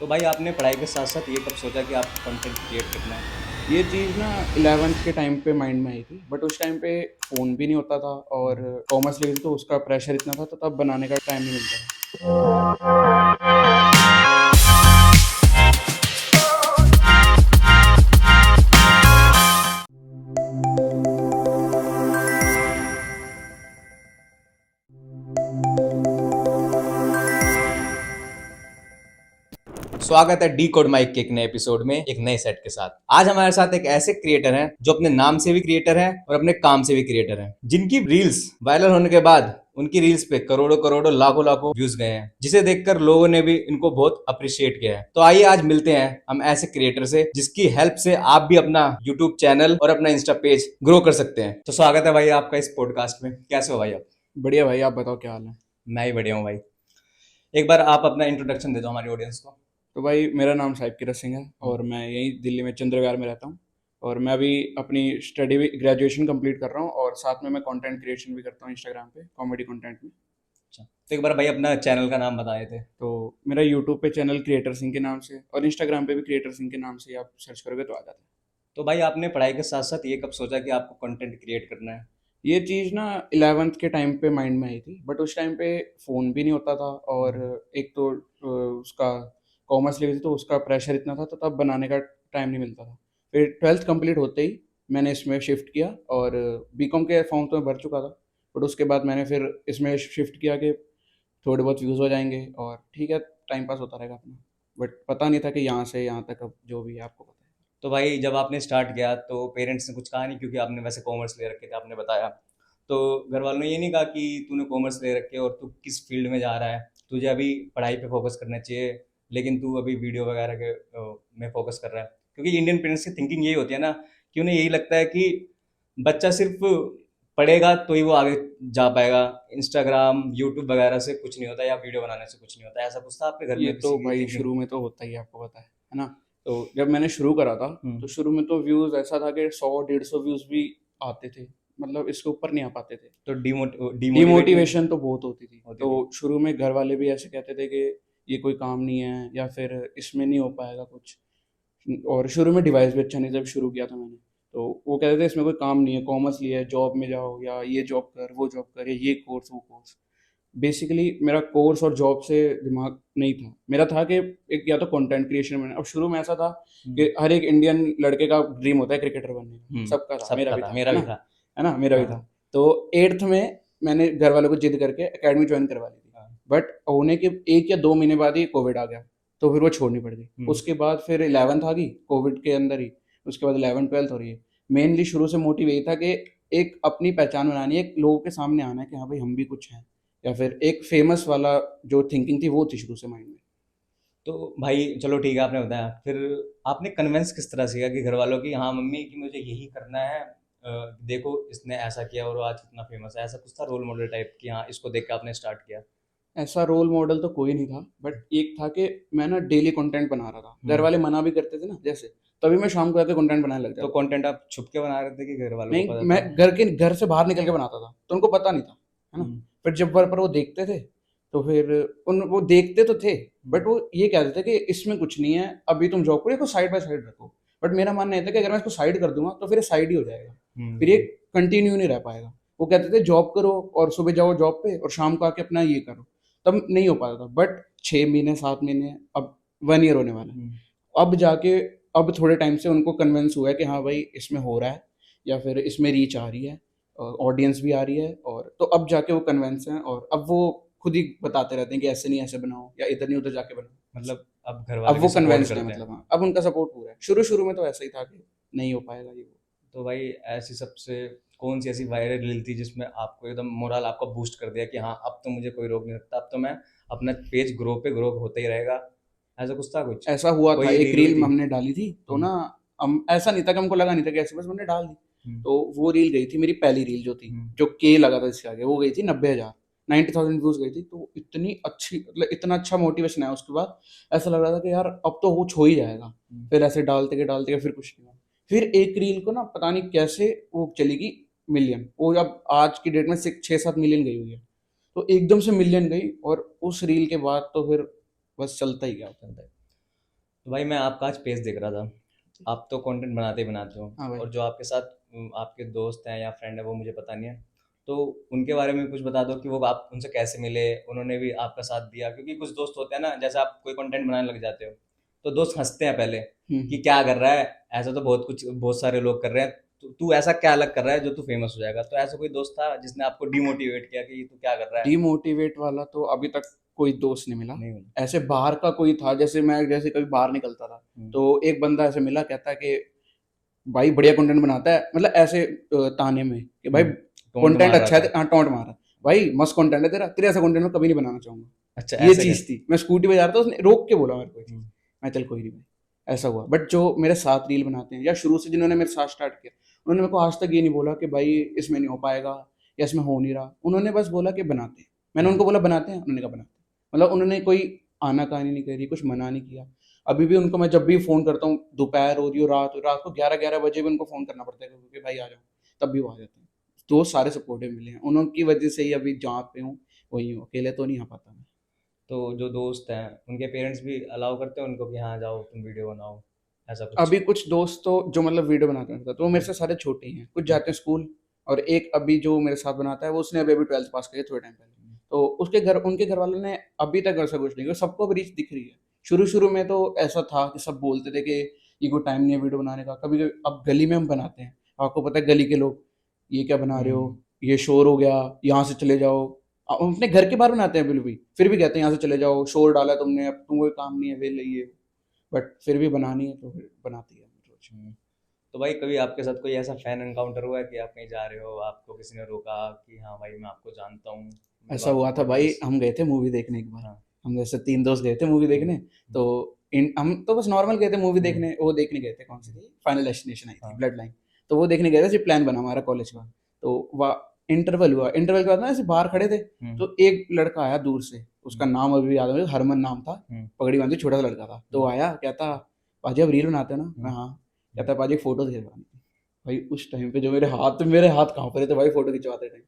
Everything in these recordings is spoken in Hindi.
तो भाई आपने पढ़ाई के साथ साथ ये कब सोचा कि आपको कंटेंट क्रिएट करना है? ये चीज़ ना 11th के टाइम पे माइंड में आई थी, बट उस टाइम पे फ़ोन भी नहीं होता था और कॉमर्स लेवल तो उसका प्रेशर इतना था, तो तब बनाने का टाइम नहीं मिलता था। स्वागत है डी कोड माइक के एक नए एपिसोड में एक नए सेट के साथ। आज हमारे साथ एक ऐसे क्रिएटर हैं जो अपने नाम से भी क्रिएटर हैं और अपने काम से भी क्रिएटर हैं, जिनकी रील्स वायरल होने के बाद उनकी रील्स पे करोड़ों करोड़ों लाखों लाखों व्यूज गए हैं, जिसे देखकर लोगों ने भी इनको बहुत अप्रिशिएट किया है। तो आइए आज मिलते हैं हम ऐसे क्रिएटर से जिसकी हेल्प से आप भी अपना यूट्यूब चैनल और अपना इंस्टा पेज ग्रो कर सकते हैं। तो स्वागत है भाई आपका इस पॉडकास्ट में। कैसे हो भाई आप? बढ़िया भाई, आप बताओ क्या हाल है? मैं ही बढ़िया हूँ भाई। एक बार आप अपना इंट्रोडक्शन दे दो हमारी ऑडियंस को। तो भाई, मेरा नाम साहिब किरत सिंह है और मैं यहीं दिल्ली में चंद्र विहार में रहता हूँ। और मैं अभी अपनी स्टडी भी ग्रेजुएशन कंप्लीट कर रहा हूँ और साथ में मैं कंटेंट क्रिएशन भी करता हूँ इंस्टाग्राम पे, कॉमेडी कंटेंट में। अच्छा, तो एक बार भाई अपना चैनल का नाम बताए थे। तो मेरा यूट्यूब पे चैनल क्रिएटर सिंह के नाम से और इंस्टाग्राम पे भी क्रिएटर सिंह के नाम से आप सर्च करोगे तो आ जाता है। तो भाई आपने पढ़ाई के साथ साथ ये कब सोचा कि आपको कंटेंट क्रिएट करना है? ये चीज़ ना 11th के टाइम पे माइंड में आई थी, बट उस टाइम पे फ़ोन भी नहीं होता था और एक तो उसका कॉमर्स लेवल थी, तो उसका प्रेशर इतना था, तो तब बनाने का टाइम नहीं मिलता था। फिर 12th कंप्लीट होते ही मैंने इसमें शिफ्ट किया और बीकॉम के फॉर्म तो मैं भर चुका था, बट उसके बाद मैंने फिर इसमें शिफ्ट किया कि थोड़े बहुत व्यूज़ हो जाएंगे और ठीक है, टाइम पास होता रहेगा अपना। बट पता नहीं था कि यहाँ से यहाँ तक अब जो भी है आपको पता है। तो भाई जब आपने स्टार्ट किया तो पेरेंट्स ने कुछ कहा नहीं, क्योंकि आपने वैसे कॉमर्स ले रखे थे आपने बताया। तो घर वालों ने ये नहीं कहा कि तूने कॉमर्स ले रखे और तू किस फील्ड में जा रहा है, तुझे अभी पढ़ाई पे फोकस करना चाहिए, लेकिन तू अभी वीडियो वगैरह के में फोकस कर रहा है? क्योंकि इंडियन पेरेंट्स की थिंकिंग यही होती है ना, कि उन्हें यही लगता है कि बच्चा सिर्फ पढ़ेगा तो ही वो आगे जा पाएगा। इंस्टाग्राम यूट्यूब वगैरह से कुछ नहीं होता, या वीडियो बनाने से कुछ नहीं होता। ऐसा कुछ था आपके घर ये में तो किसी की भाई थिंकिंग? शुरू में तो होता ही है, आपको पता है ना? तो जब मैंने शुरू करा था, तो शुरू में तो व्यूज़ ऐसा था कि 100-150 व्यूज़ भी आते थे, मतलब इसके ऊपर नहीं आ पाते थे। तो डिमोटिवेट नहीं डिमोटिवेशन तो बहुत होती थी। होती तो थी? शुरू में घर वाले भी ऐसे कहते थे कि ये कोई काम नहीं है या फिर इसमें नहीं हो पाएगा कुछ। और शुरू में डिवाइस भी अच्छा नहीं, जब शुरू किया था मैंने, तो वो कहते थे इसमें कोई काम नहीं है, कॉमर्स लिया है, जॉब में जाओ या ये जॉब कर, वो जॉब कर, या ये कोर्स वो कोर्स। बेसिकली मेरा कोर्स और जॉब से दिमाग नहीं था। मेरा था कि एक या तो कंटेंट क्रिएशन में, अब शुरू में ऐसा था कि हर एक इंडियन लड़के का ड्रीम होता है क्रिकेटर बनने का, सबका था, मेरा सबका भी था, था, मेरा है भी ना? था। है ना, मेरा भी था। हाँ। तो 8th में मैंने घर वालों को जिद करके एकेडमी ज्वाइन करवा ली थी, हाँ। बट होने के 1 या 2 महीने बाद ही कोविड आ गया, तो फिर वो छोड़नी पड़ गई। उसके बाद फिर 11th आ गई कोविड के अंदर ही। उसके बाद 11th 12th हो रही है। मेनली शुरू से मोटिव यही था कि एक अपनी पहचान बनानी है, एक लोगों के सामने आना है कि हाँ भाई हम भी कुछ हैं, या फिर एक फेमस वाला जो थिंकिंग थी वो थी शुरू से माइंड में। तो भाई चलो ठीक है, आपने बताया। फिर आपने कन्विंस किस तरह से किया कि घर वालों की, हाँ मम्मी कि मुझे यही करना है, देखो इसने ऐसा किया और वो आज कितना फेमस है? ऐसा कुछ था रोल मॉडल टाइप की, हाँ इसको देख के आपने स्टार्ट किया? ऐसा रोल मॉडल तो कोई नहीं था, बट एक था कि मैं ना डेली कंटेंट बना रहा था, घर वाले मना भी करते थे ना जैसे, तभी मैं शाम को आके कंटेंट बनाने लग तो जाता था। कंटेंट आप छुप के बना रहे थे कि घर वालों को नहीं, पता मैं था? घर से बाहर निकल के बनाता था, तो उनको पता नहीं था, है ना? हम्म। फिर जब पर वो देखते थे, तो फिर उन वो देखते तो थे, बट वो ये कहते थे कि इसमें कुछ नहीं है, अभी तुम जॉब करो, इसको साइड बाय साइड रखो। बट मेरा मानना ये था कि अगर मैं इसको साइड कर दूंगा तो फिर ये साइड ही हो जाएगा, फिर ये हम्म। कंटिन्यू नहीं रह पाएगा। वो कहते थे जॉब करो और सुबह जाओ जॉब पे और शाम को आके अपना ये करो, तब नहीं हो पाता था। बट 6 महीने 7 महीने, अब 1 ईयर होने वाला है, हम्म। अब जाके अब थोड़े टाइम से उनको कन्विंस हुआ है कि हाँ भाई इसमें हो रहा है, या फिर इसमें रीच आ रही है, ऑडियंस भी आ रही है, और तो अब जाके वो कन्विंस हैं और अब वो खुद ही बताते रहते हैं कि ऐसे नहीं ऐसे बनाओ, या इधर नहीं उधर जाके बनाओ। मतलब अब घर वाले अब भी वो सपोर्ट कन्विंस्ड है, करते हैं? मतलब हाँ, अब उनका सपोर्ट पूरा है। शुरू शुरू में तो ऐसा ही था कि नहीं हो पाएगा ये वो। तो भाई ऐसी सबसे कौन सी ऐसी वायरल रील थी जिसमें आपको एकदम मोरल आपका बूस्ट कर दिया कि हाँ अब तो मुझे कोई रोक नहीं सकता, अब तो मैं अपना पेज ग्रो पे ग्रो होता ही रहेगा? ऐसा कुछ था कुछ? ऐसा हुआ था, कोई एक रील हुई रील थी? हमने डाली थी, तो हम्म। ना हम ऐसा नहीं था कि हमको लगा नहीं था कि ऐसे, बस हमने डाल दी। हम्म। तो वो रील गई थी, मेरी पहली रील जो थी, हम्म। जो के लगा था इसके आगे, वो गई थी 90,000, 90,000 व्यूज गई थी। तो इतनी अच्छी, मतलब इतना अच्छा मोटिवेशन आया उसके बाद, ऐसा लग रहा था कि यार अब तो वो हो ही जाएगा। हम्म। फिर ऐसे डालते गए फिर कुछ नहीं हुआ। फिर एक रील को ना पता नहीं कैसे वो चलेगी मिलियन, वो अब आज की डेट में 6-7 मिलियन गई हुई है। तो एकदम से मिलियन गई और उस रील के बाद तो फिर बस चलता ही गया। चलता है। तो भाई मैं आपका आज पेज देख रहा था, आप तो कंटेंट बनाते ही बनाते हो, हाँ भाई। और जो आपके साथ आपके दोस्त हैं या फ्रेंड है वो मुझे पता नहीं है, तो उनके बारे में कुछ बता दो कि वो आप उनसे कैसे मिले, उन्होंने भी आपका साथ दिया, क्योंकि कुछ दोस्त होते हैं ना, जैसे आप कोई कंटेंट बनाने लग जाते हो तो दोस्त हंसते हैं पहले कि हम्म। क्या कर रहा है, ऐसा तो बहुत सारे लोग कर रहे हैं, तू ऐसा क्या अलग कर रहा है जो तू फेमस हो जाएगा, तो ऐसा कोई दोस्त था जिसने आपको डिमोटिवेट किया कि तू क्या कर रहा है? डीमोटिवेट वाला तो अभी तक कोई दोस्त नहीं मिला। नहीं मिला। ऐसे बाहर का कोई था, जैसे मैं जैसे कभी बाहर निकलता था हम्म, तो एक बंदा ऐसे मिला, कहता है कि भाई बढ़िया कंटेंट बनाता है, मतलब ऐसे ताने में कि भाई टोंट कंटेंट मार रहा अच्छा है, था। हाँ टोंट मारा, भाई मस्त कंटेंट है तेरा, तेरे ऐसा कंटेंट मैं कभी नहीं बनाना चाहूंगा। अच्छा, ये ऐसे चीज कर। थी, मैं स्कूटी पे जा रहा था, उसने रोक के बोला मेरे को ये चीज। हम्म, मैं चल कोई नहीं भाई, ऐसा हुआ। बट जो मेरे साथ रील बनाते हैं या शुरू से जिन्होंने मेरे साथ स्टार्ट किया, उन्होंने मेरे को आज तक ये नहीं बोला कि भाई इसमें नहीं हो पाएगा या इसमें हो नहीं रहा। उन्होंने बस बोला कि बनाते हैं। मैंने हम्म, उनको बोला बनाते हैं, उन्होंने कहा बनाते हैं। मतलब उन्होंने कोई आनाकानी नहीं करी, कुछ मना नहीं किया। अभी भी उनको मैं जब भी फ़ोन करता हूँ, दोपहर हो रही हो, रात को 11-11 बजे भी उनको फ़ोन करना पड़ता है क्योंकि भाई आ जाओ, तब भी वो आ जाते हैं। तो सारे सपोर्टिव मिले हैं, उनकी वजह से ही अभी जहाँ पे हूँ वहीं हूँ, अकेले तो नहीं आ पाता मैं। तो जो दोस्त हैं उनके पेरेंट्स भी अलाउ करते हैं उनको कि हाँ जाओ तुम वीडियो बनाओ, ऐसा कुछ? अभी कुछ दोस्त तो जो मतलब वीडियो बनाते हैं तो वो मेरे से सारे छोटे ही हैं, कुछ हम्म, जाते हैं स्कूल, और एक अभी जो मेरे साथ बनाता है वो उसने अभी अभी 12th पास किया थोड़े टाइम पहले। हम्म, तो उसके घर, उनके घर वालों ने अभी तक ऐसा कुछ नहीं किया, सबको अब रीच दिख रही है। शुरू शुरू में तो ऐसा था कि सब बोलते थे कि ये कोई टाइम नहीं है वीडियो बनाने का, कभी कभी अब गली में हम बनाते हैं, आपको पता है गली के लोग, ये क्या बना रहे हो, हम्म, ये शोर हो गया, यहाँ से चले जाओ। हम अपने घर के बाहर बनाते हैं बिल्कुल भी, फिर भी कहते हैं यहाँ से चले जाओ, शोर डाला तुमने, अब तुम कोई काम नहीं है, वेले ये। बट फिर भी बनानी है तो फिर बनाती है रोज। हम्म। तो भाई कभी आपके साथ कोई ऐसा फैन एनकाउंटर हुआ है कि आप कहीं जा रहे हो, आपको किसी ने रोका कि हाँ भाई मैं आपको जानता हूँ, मतलब ऐसा आपकी हुआ था फोटो भाई, बस? हम गए थे मूवी देखने एक बार। हाँ। हम जैसे 3 दोस्त गए थे मूवी हम्म, देखने। तो हम तो बस नॉर्मल गए थे मूवी हम्म, देखने, वो देखने गए थे, कौन सी हम्म, थी, फाइनल डेस्टिनेशन आई थी, हाँ, ब्लड लाइन। तो वो देखने गए थे, सिर्फ प्लान बना हमारा कॉलेज का। हम्म, तो वह इंटरवल हुआ, इंटरवल के बाद ना ऐसे बाहर खड़े थे, हम्म, तो एक लड़का आया दूर से, उसका हम्म, नाम अभी भी याद है मुझे, हरमन नाम था, हम्म, पगड़ी बांधी, छोटा सा लड़का था। तो हम्म, आया, कहता पाजी आप रील बनाते हो ना? मैं हम्म, हाँ। हम्म। कहता पाजी फोटो खिंचवानी थी। भाई उस टाइम पे जो मेरे हाथ कांप रहे थे भाई फोटो खिंचवाते टाइम।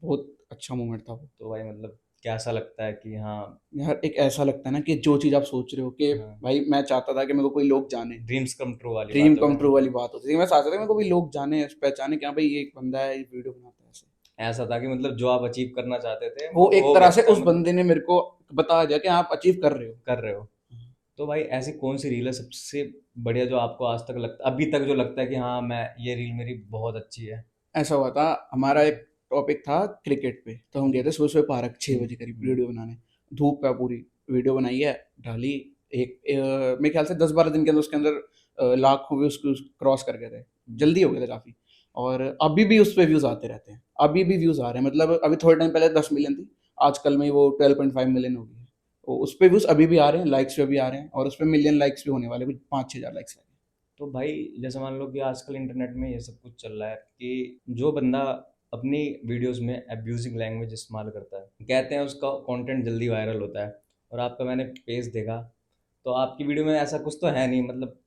बहुत अच्छा मोमेंट था वो। तो भाई मतलब कैसा लगता है कि हाँ? यार एक ऐसा लगता है ना कि जो चीज़ आप सोच रहे हो कि हाँ, भाई मैं चाहता था कि मेरे को कोई लोग जाने, ड्रीम्स कम ट्रू वाली ड्रीम बात हो कम गया। ट्रू वाली बात होती थी। मैं चाहता था कि मेरे को भी लोग जाने, पहचाने कि हाँ भाई ये एक बंदा है, ये वीडियो बनाता है ऐसे। ऐसा था कि मतलब जो आप अचीव करना चाहते थे वो वो एक हो तरह से गया, उस मतलब बंदे ने मेरे को बता दिया कि आप अचीव कर रहे हो। कर रहे हो। तो भाई ऐसी कौन सी रील है सबसे बढ़िया जो आपको आज तक लगता, अभी तक जो लगता है कि हाँ मैं ये रील मेरी बहुत अच्छी है? ऐसा हुआ था, हमारा एक टॉपिक था क्रिकेट पे, तो हम गए थे सुबह सुबह पार्क 6 बजे करीब हम्म, वीडियो बनाने। धूप पे पूरी वीडियो बनाई है, डाली। मेरे ख्याल से 10-12 दिन के अंदर उसके अंदर लाख व्यूज क्रॉस कर गए थे, हम्म, जल्दी हो गए थे काफ़ी। और अभी भी उस पर व्यूज़ आते रहते हैं, अभी भी व्यूज़ आ रहे हैं, मतलब अभी थोड़े टाइम पहले 10 मिलियन थी, आजकल में वो 12.5 मिलियन हो गई है। तो उस पर व्यूज़ अभी भी आ रहे हैं, लाइक्स पे भी आ रहे हैं, और उस पर मिलियन लाइक्स भी होने वाले, कुछ 5-6 हज़ार लाइक्स। तो भाई जैसे मान लो कि आजकल इंटरनेट में ये सब कुछ चल रहा है कि जो बंदा अपनी वीडियोस में अब्यूजिंग लैंग्वेज इस्तेमाल करता है, कहते हैं उसका कंटेंट जल्दी वायरल होता है, और आपका मैंने पेज देखा तो आपकी वीडियो में ऐसा कुछ तो है नहीं, मतलब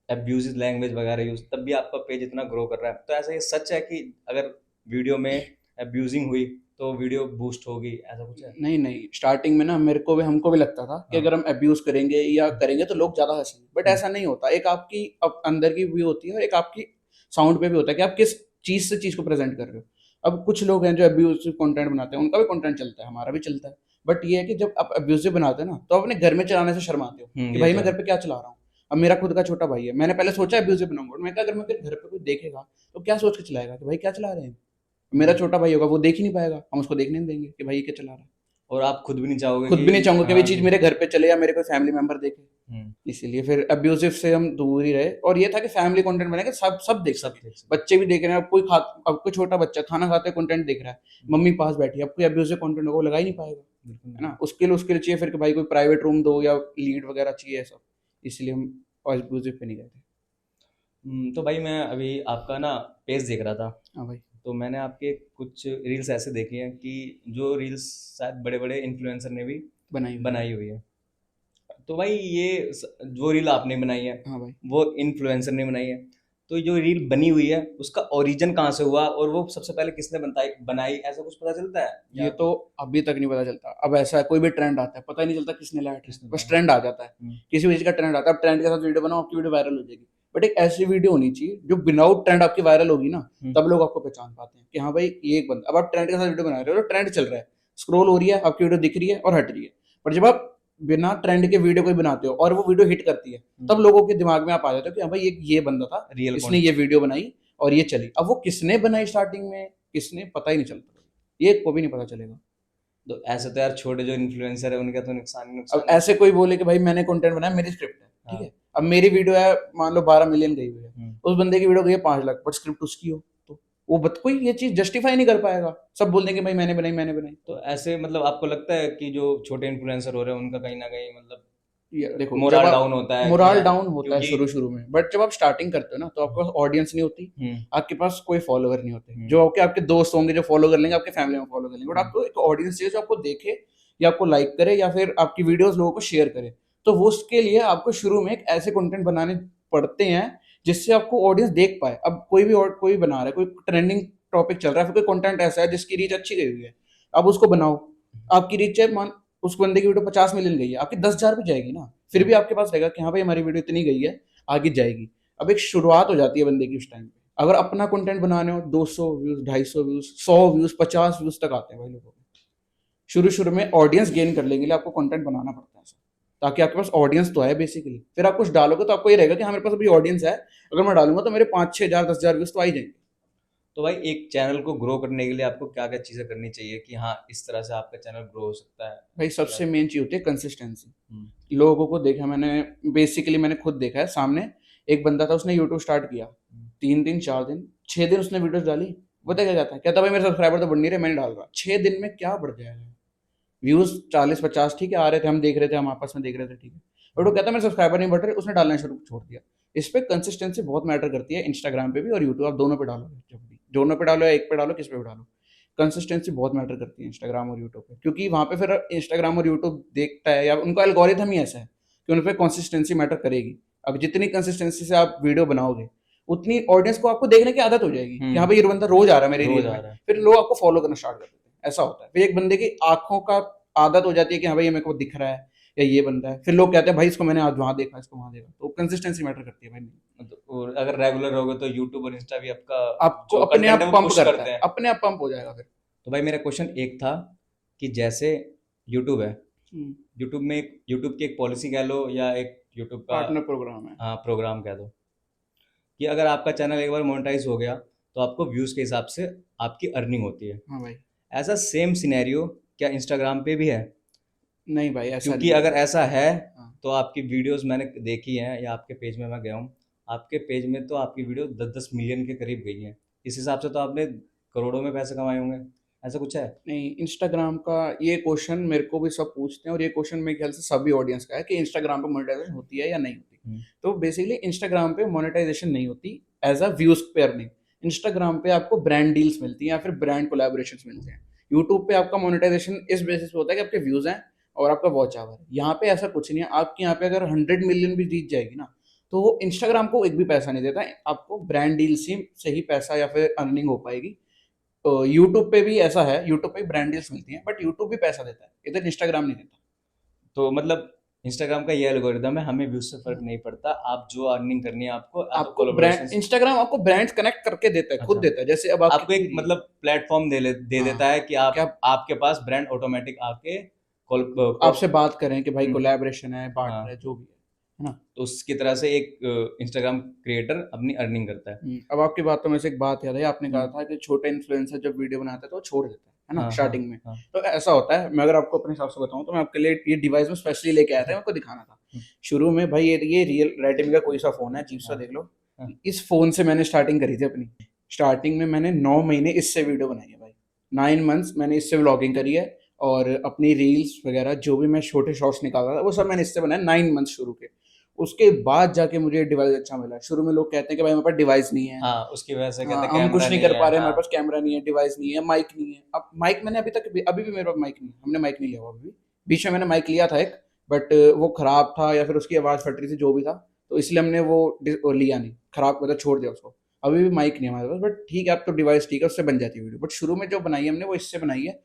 अब्यूजिव लैंग्वेज वगैरह यूज, तब भी आपका पेज इतना ग्रो कर रहा है, तो ऐसा ये सच है कि अगर वीडियो में अब्यूजिंग हुई तो वीडियो बूस्ट होगी, ऐसा कुछ है? नहीं नहीं, स्टार्टिंग में ना मेरे को भी, हमको भी लगता था कि हाँ। अगर हम अब्यूज करेंगे या हम्म, करेंगे तो लोग ज्यादा हंसेंगे, बट हम्म, ऐसा नहीं होता। एक आपकी अंदर की भी होती है, और एक आपकी साउंड पे भी होता है कि आप किस चीज से चीज को प्रेजेंट कर रहे हो। अब कुछ लोग हैं जो अब्यूसिव कंटेंट बनाते हैं, उनका भी कंटेंट चलता है, हमारा भी चलता है। बट ये है कि जब आप अब्यूसिव बनाते हैं ना, तो आप अपने घर में चलाने से शर्माते हो कि ये भाई तो मैं है। घर पे क्या चला रहा हूँ। अब मेरा खुद का छोटा भाई है, मैंने पहले सोचा अब्यूसिव बनाऊंगा, बट मैं कहा अगर मैं घर पे कोई देखेगा तो क्या सोच के चलाएगा कि भाई क्या चला रहे हैं। मेरा हम्म, छोटा भाई होगा, वो देख ही नहीं पाएगा, हम उसको देखने नहीं देंगे कि भाई ये क्या चला रहा है। और आप खुद भी नहीं चाहोगे खुद भी नहीं कि चाहूंगा कि ये हाँ चीज कि मेरे घर पे चले या मेरे कोई फैमिली मेंबर देखे। हम्म, इसीलिए फिर अब्यूजिव से हम दूर ही रहे, और ये था कि फैमिली कंटेंट बनेगा, सब सब देख सब सके। देख सकते बच्चे भी देख रहे हैं, अब कोई छोटा बच्चा खाना खाते कंटेंट देख रहा है, हैं। मम्मी पास बैठी है, अब कोई अब्यूजिव कंटेंट होगा वो लगा ही नहीं पाएगा, बिल्कुल है नहीं। ना। उसके लिए चाहिए फिर कि भाई कोई प्राइवेट रूम दो या लीड वगैरह चाहिए सब। इसलिए हम अब्यूजिव पे नहीं गए थे। तो भाई मैं अभी आपका ना पेज देख रहा था, हाँ भाई। तो मैंने आपके कुछ रील्स ऐसे देखी हैं कि जो रील्स शायद बड़े बड़े इन्फ्लुएंसर ने भी बनाई हुई है। बनाई हुई है। तो भाई जो रील आपने बनाई है हाँ भाई। वो इन्फ्लुएंसर ने बनाई है, तो जो रील बनी हुई है उसका ओरिजिन कहाँ से हुआ और वो सबसे पहले किसने बनाई, ऐसा कुछ पता चलता है ये या तो अभी तक नहीं पता चलता। अब ऐसा है, कोई भी ट्रेंड आता है, पता ही नहीं चलता किसने लाया किसने ट्रेंड, बस बनाया? ट्रेंड आ जाता है। हम्म, किसी भी चीज़ का ट्रेंड आता है, अब ट्रेंड के साथ वीडियो बनाओ, आपकी वीडियो वायरल हो जाएगी। बट एक ऐसी वीडियो होनी चाहिए जो विदाउट ट्रेंड आपकी वायरल होगी ना, हम्म, तब लोग आपको पहचान पाते हैं कि हाँ भाई ये एक बंदा। अब आप ट्रेंड के साथ वीडियो बना रहे हो, तो ट्रेंड चल रहा है, स्क्रॉल हो रही है, आपकी वीडियो दिख रही है और हट रही है। पर जब आप बिना ट्रेंड के वीडियो कोई बनाते हो और वो वीडियो हिट करती है, तब लोगों के दिमाग में आप आ जाते हो कि हाँ भाई ये बंदा था, रियल इसने कौन? ये वीडियो बनाई और ये चली। अब वो किसने बनाई स्टार्टिंग में, किसने, पता ही नहीं चलता, ये को भी नहीं पता चलेगा। तो ऐसे तो यार छोटे जो इन्फ्लुएंसर है उनका तो नुकसान ही अब नुकसान है। ऐसे कोई बोले कि भाई मैंने कंटेंट बनाया, मेरी स्क्रिप्ट है, ठीक हाँ। है, अब मेरी वीडियो है, मान लो 12 मिलियन गई हुई है, हम्म। उस बंदे की वीडियो गई है 5 लाख, बट स्क्रिप्ट उसकी हो, तो वो कोई ये चीज जस्टिफाई नहीं कर पाएगा। सब बोल देंगे भाई मैंने बनाई, मैंने बनाई। तो ऐसे मतलब आपको लगता है कि जो छोटे इन्फ्लुएंसर हो रहे हैं उनका कहीं ना कहीं मतलब ये देखो, जब मोरल आप, डाउन होता है कि मोरल यार डाउन होता है क्योंकि शुरू शुरू में, बट जब आप स्टार्टिंग करते हो ना, तो आपके पास ऑडियंस नहीं होती, हम्म, आपके पास कोई फॉलोअर नहीं होते, हम्म, जो आपके आपके दोस्त होंगे जो फॉलो कर लेंगे, आपके फैमिली में फॉलो कर लेंगे, बट हम्म, आपको एक ऑडियंस चाहिए जो आपको देखे या आपको लाइक करे या फिर आपकी वीडियोस लोगों को शेयर करे। तो वो उसके लिए आपको शुरू में एक ऐसे कंटेंट बनाने पड़ते हैं जिससे आपको ऑडियंस देख पाए। अब कोई बना रहा है, कोई ट्रेंडिंग टॉपिक चल रहा है, फिर कोई कंटेंट ऐसा है जिसकी रीच अच्छी गई हुई है, अब उसको बनाओ, आपकी रीच है, मान उस बंदे की वीडियो 50 मिलियन गई है, आपकी 10,000 भी जाएगी ना, फिर भी आपके पास रहेगा कि हाँ भाई हमारी वीडियो इतनी गई है, आगे जाएगी। अब एक शुरुआत हो जाती है बंदे की उस टाइम पे। अगर अपना कंटेंट बनाने हो, 200 व्यूज, 250 व्यूज, 100 व्यूज, 50 व्यूज तक आते हैं भाई लोगों को। शुरू शुरू में ऑडियंस गेन कर लेंगे लिए आपको कंटेंट बनाना पड़ता है ऐसा, ताकि आपके पास ऑडियंस तो है बेसिकली। फिर आप कुछ डालोगे तो आपको ये रहेगा कि हाँ मेरे पास अभी ऑडियंस है, अगर मैं डालूंगा तो मेरे 5-6 हजार 10,000 व्यूज तो आ ही जाएंगे। तो भाई एक चैनल को ग्रो करने के लिए आपको क्या क्या चीजें करनी चाहिए कि हाँ इस तरह से आपका चैनल ग्रो हो सकता है भाई या सबसे मेन चीज होती है कंसिस्टेंसी। हम्म, लोगों को देखा मैंने, बेसिकली मैंने खुद देखा है सामने। एक बंदा था, उसने यूट्यूब स्टार्ट किया, हम्म, 3 दिन, 4 दिन, 6 दिन उसने वीडियोस डाली। पता क्या कहता है, कहता भाई मेरे सब्सक्राइबर तो बढ़ नहीं रहे, मैंने डाल रहा। 6 दिन में क्या बढ़ जाएगा? व्यूज 40-50 ठीक है आ रहे थे, हम देख रहे थे, हम आपस में देख रहे थे, ठीक है, बट वो कहता है मेरे सब्सक्राइबर नहीं बढ़ रहे, उसने डालना शुरू छोड़ दिया। इस पे कंसिस्टेंसी बहुत मैटर करती है, इंस्टाग्राम पे भी और यूट्यूब, आप दोनों पे डालो, जब भी दोनों पे डालो या एक पे डालो, किस पे भी डालो, कंसिस्टेंसी बहुत मैटर करती है इंस्टाग्राम और यूट्यूब पे, क्योंकि वहाँ पे फिर इंस्टाग्राम और यूट्यूब देखता है, या उनका एल्गोरिथम ही ऐसा है कि उन पर कंसिस्टेंसी मैटर करेगी। अब जितनी कंसिस्टेंसी से आप वीडियो बनाओगे, उतनी ऑडियंस को आपको देखने की आदत हो जाएगी कि हाँ भाई ये बंदा रोज आ रहा है मेरी रोज रील आ में, रहा है। फिर लोग आपको फॉलो करना स्टार्ट कर देते हैं। ऐसा होता है, फिर एक बंदे की आंखों का आदत हो जाती है कि हाँ भाई ये मेरे को दिख रहा है या ये बंदा है, फिर लोग कहते हैं भाई इसको मैंने आज वहां देखा, इसको वहां देखा, तो कंसिस्टेंसी मैटर करती है भाई। और अगर रेगुलर होगे तो यूट्यूब और इंस्टा भी आपका आपको जो अपने कंटेंट आप है वो पंप पुश करता करते है, हैं। अपने आप पंप हो जाएगा फिर। तो भाई मेरा क्वेश्चन एक था कि जैसे यूट्यूब है, पार्टनर यूट्यूब में एक यूट्यूब की एक पॉलिसी कह लो या एक यूट्यूब का प्रोग्राम है। हाँ प्रोग्राम कह दो कि अगर आपका चैनल एक बार मोनेटाइज हो गया तो आपको व्यूज़ के हिसाब से आपकी अर्निंग होती है। हाँ भाई। ऐसा सेम सिनेरियो क्या इंस्टाग्राम पे भी है? नहीं भाई ऐसा क्योंकि नहीं है। अगर ऐसा है हाँ। तो आपकी वीडियोस मैंने देखी हैं या आपके पेज में मैं गया हूँ, आपके पेज में तो आपकी वीडियो 10-10 मिलियन के करीब गई हैं। इस हिसाब से तो आपने करोड़ों में पैसे कमाए होंगे, ऐसा कुछ है? नहीं, इंस्टाग्राम का ये क्वेश्चन मेरे को भी सब पूछते हैं, और ये क्वेश्चन मेरे ख्याल से सभी ऑडियंस का है कि इंस्टाग्राम पे मोनेटाइजेशन होती है या नहीं होती। हम्म, तो बेसिकली इंस्टाग्राम पे मोनेटाइजेशन नहीं होती एज अ व्यूज पे अर्निंग। इंस्टाग्राम पे आपको ब्रांड डील्स मिलती हैं या फिर ब्रांड कोलैबोरेशन मिलते हैं। यूट्यूब पे आपका मोनेटाइजेशन इस बेसिस पे होता है कि आपके व्यूज हैं और आपका वॉच आवर है। यहाँ पे ऐसा कुछ नहीं है, आपके यहाँ पे अगर 100 मिलियन भी जीत जाएगी ना, तो वो इंस्टाग्राम को एक भी पैसा नहीं देता है, आपको ब्रांड डील से ही पैसा या फिर अर्निंग हो पाएगी। तो यूट्यूब पे भी ऐसा है, यूट्यूब पे ब्रांड डील्स मिलती हैं, बट यूट्यूब भी पैसा देता है, इधर इंस्टाग्राम नहीं देता। तो मतलब इंस्टाग्राम का ये एल्गोरिदम है, हमें व्यूज से फर्क हाँ। नहीं पड़ता, आप जो अर्निंग करनी है आपको या तो आपको कोलेबोरेशन। ब्रांड, इंस्टाग्राम आपको ब्रांड्स कनेक्ट करके देता है, खुद अच्छा, देता है, जैसे अब आपकी आपको एक पूरी। मतलब प्लेटफॉर्म दे हाँ, देता है कि आप क्या आपके पास ब्रांड ऑटोमेटिक आके कॉल आपसे बात करें कि भाई हम्म, कोलैबोरेशन है, हाँ, पार्टनर है, जो भी है ना। तो उसकी तरह से एक इंस्टाग्राम क्रिएटर अपनी अर्निंग करता है। अब आपकी बातों में से एक बात याद है, आपने कहा हम्म, था कि छोटे इन्फ्लुएंसर जब वीडियो बनाता है तो वो छोड़ देता है ना हाँ हाँ स्टार्टिंग में। हाँ। तो ऐसा होता है, मैं अगर आपको अपने हिसाब से बताऊं तो मैं आपके लिए ये डिवाइस में स्पेशली लेके आया था, मेरे को दिखाना था। हम्म, शुरू में भाई ये रियल रेडमी का कोई सा फोन है, अजीब सा, हाँ देख लो। हाँ। इस फोन से मैंने स्टार्टिंग करी थी अपनी। स्टार्टिंग में मैंने 9 महीने इससे वीडियो बनाई है भाई, 9 मंथ्स मैंने इससे व्लॉगिंग करी है, और अपनी रील्स वगैरह जो भी मैं छोटे शॉर्ट्स निकालता था वो सब मैंने इससे बनाया 9 मंथ्स शुरू के। उसके बाद जाके मुझे डिवाइस अच्छा मिला। शुरू में लोग कहते हैं कि भाई मेरे पास डिवाइस नहीं है, हाँ उसकी वजह से हाँ कहते हैं हम कुछ कैमरा नहीं नहीं कर है, पा रहे, हाँ। हमारे पास कैमरा नहीं है, डिवाइस नहीं है, माइक नहीं है। अब माइक मैंने अभी भी मेरे पास माइक नहीं है, हमने माइक नहीं लिया हुआ अभी भी। बीच में मैंने माइक लिया था एक, बट वो खराब था या फिर उसकी आवाज़ फट रही थी, जो भी था, तो इसलिए हमने वो लिया नहीं, खराब मतलब छोड़ दिया उसको। अभी भी माइक नहीं है हमारे पास, बट ठीक है, अब तो डिवाइस ठीक है, उससे बन जाती है वीडियो। बट शुरू में जो बनाई है हमने वो इससे बनाई है,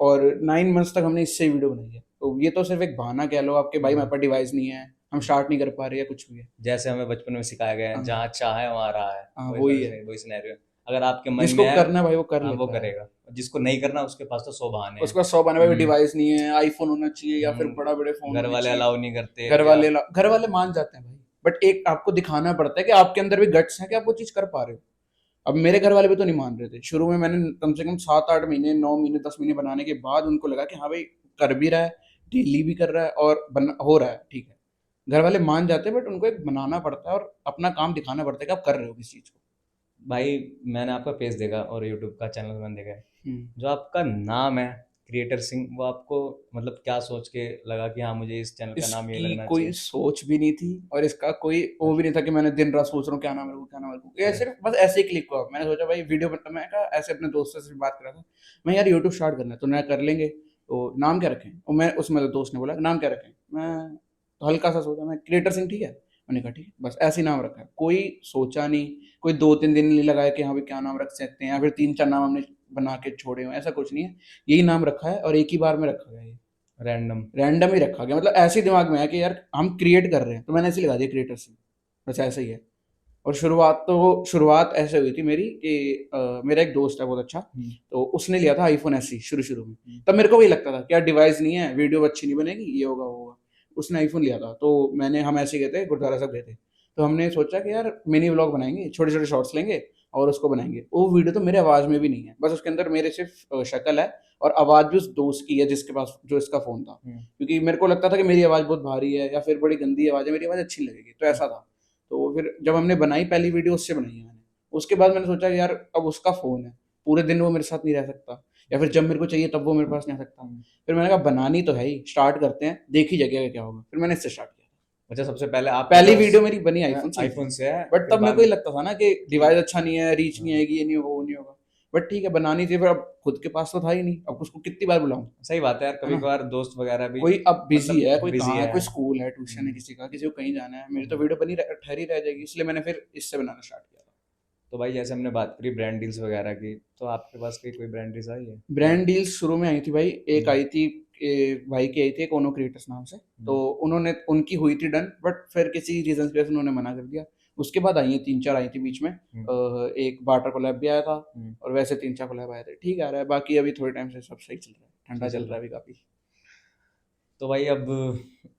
और 9 मंथ्स तक हमने इससे वीडियो बनाई है। तो ये तो सिर्फ एक बहाना कह लो आपके, भाई हमारे पास डिवाइस नहीं है, हम स्टार्ट नहीं कर पा रहे, या कुछ भी है। जैसे हमें बचपन में सिखाया गया है, हाँ जहाँ चाह है वहाँ राह है, हाँ, वही वही है। वही सिनेरियो है। अगर आपके मन जिसको में है, करना है भाई वो कर हाँ वो लेता है। करेगा। जिसको नहीं करना उसके पास तो 100 बहाने हैं। उसके पास 100 बने, भाई हम्म। डिवाइस नहीं है, आईफोन होना चाहिए या फिर बड़ा बड़े फोन घर होने वाले चाहिए। अलाउ नहीं करते या घर वाले मान जाते हैं भाई, बट एक आपको दिखाना पड़ता है कि आपके अंदर भी गट्स हैं कि आप वो चीज कर पा रहे हो। अब मेरे घर वाले भी तो नहीं मान रहे थे शुरू में, मैंने कम से कम 7-8 महीने, 9 महीने, 10 महीने बनाने के बाद उनको लगा कि हाँ भाई कर भी रहा है, डेली भी कर रहा है और हो रहा है, ठीक है। घर वाले मान जाते हैं, बट उनको एक बनाना पड़ता है और अपना काम दिखाना पड़ता है कि आप कर रहे हो किस चीज को। भाई मैंने आपका पेज देखा और यूट्यूब का चैनल मैंने देखा है। हम्म। जो आपका नाम है क्रिएटर सिंह, वो आपको मतलब क्या सोच के लगा कि हाँ मुझे इस चैनल का नाम ये इसकी लगना कोई चाहिए? सोच भी नहीं थी, और इसका कोई वो भी नहीं था कि मैंने दिन रात सोच रहा हूँ क्या नाम रखूँ, क्या नाम रखूँ। ये अच्छा। सिर्फ बस ऐसे ही क्लिक हुआ। मैंने सोचा भाई वीडियो बना, मैं कहा ऐसे अपने दोस्तों से भी बात कर रहा था, मैं यार यूट्यूब स्टार्ट करना है, तो नया कर लेंगे, तो नाम क्या रखें। और मैं उसमें तो दोस्त ने बोला नाम क्या रखें, मैं तो हल्का सा सोचा, मैं क्रिएटर सिंह ठीक है। मैंने कहा ठीक है, बस ऐसे ही नाम रखा है, कोई सोचा नहीं, कोई 2-3 दिन नहीं लगाया कि हाँ भाई क्या नाम रख सकते हैं, या फिर 3-4 नाम हमने बना के छोड़े हो, ऐसा कुछ नहीं है। यही नाम रखा है और एक ही बार में रखा गया है। रैंडम। रैंडम ही रखा गया, मतलब ऐसे ही दिमाग में है कि यार हम क्रिएट कर रहे हैं, तो मैंने ऐसे ही लगा दिया क्रिएटर से, बस ऐसा ही है। और शुरुआत ऐसे हुई थी मेरी कि मेरा एक दोस्त है बहुत अच्छा, तो उसने लिया था आईफोन ऐसे शुरू शुरू में। तब मेरे को वही लगता था कि यार डिवाइस नहीं है, वीडियो अच्छी नहीं बनेगी, ये होगा वो होगा। उसने आईफोन लिया था, तो हम ऐसे गए थे गुरुद्वारा साहब गए थे, तो हमने सोचा कि यार मिनी व्लॉग बनाएंगे, छोटे छोटे शॉर्ट्स लेंगे और उसको बनाएंगे। वो वीडियो तो मेरे आवाज में भी नहीं है, बस उसके अंदर मेरे सिर्फ शक्ल है, और आवाज भी उस दोस्त की है जिसके पास जो इसका फोन था, क्योंकि मेरे को लगता था कि मेरी आवाज बहुत भारी है या फिर बड़ी गंदी आवाज है, मेरी आवाज अच्छी नहीं लगेगी, तो ऐसा था। तो फिर जब हमने बनाई पहली वीडियो, उससे बनाई है मैंने। उसके बाद मैंने सोचा कि यार अब उसका फोन है, पूरे दिन वो मेरे साथ नहीं रह सकता, या फिर जब मेरे को चाहिए तब वो मेरे पास नहीं आ सकता। फिर मैंने कहा बनानी तो है ही, स्टार्ट करते हैं, देख ही जगह क्या होगा। फिर मैंने इससे स्टार्ट किया। अच्छा, सबसे पहले आपके पहली पास वीडियो मेरी बनी आईफोन से ही थी, आईफोन से है, बट फिर तब मेरे बाद को ये में लगता था ना कि कि डिवाइस अच्छा नहीं है, रीच नहीं आएगी, ये नहीं होगा वो नहीं होगा। बट ठीक है, बनानी थी, फिर अब खुद के पास तो था ही नहीं, अब उसको कितनी बार बुलाऊं, सही बात है यार, है कभी ना। कभार दोस्त वगैरह भी कोई अब बिजी मतलब है, कोई बिजी कहाँ है, है। कोई स्कूल है, ट्यूशन है, किसी का, किसी को कहीं जाना है, मेरी तो वीडियो बनी ठहरी रह जाएगी, इसलिए मैंने फिर इससे बनाना स्टार्ट किया। तो भाई जैसे हमने बात करी ब्रांड डील्स वगैरह की, तो आपके पास कोई कोई ब्रांड डील्स आई है या? ब्रांड डील्स शुरू में आई थी भाई, एक हम्म। आई थी भाई की आई थी, एक ओनो क्रिएटर्स नाम से। तो हम्म। उन्होंने उनकी हुई थी डन, बट फिर किसी रीजन की वजह से उन्होंने मना कर दिया। उसके बाद आई है 3-4 आई थी बीच में, हम्म। एक बाटर कोलैब भी आया था, हम्म। और वैसे 3-4 कोलैब आए थे, ठीक आ रहा है। बाकी अभी थोड़े टाइम से सब सही चल रहा है, ठंडा सही चल चल रहा रहा है है। अभी काफी। तो भाई अब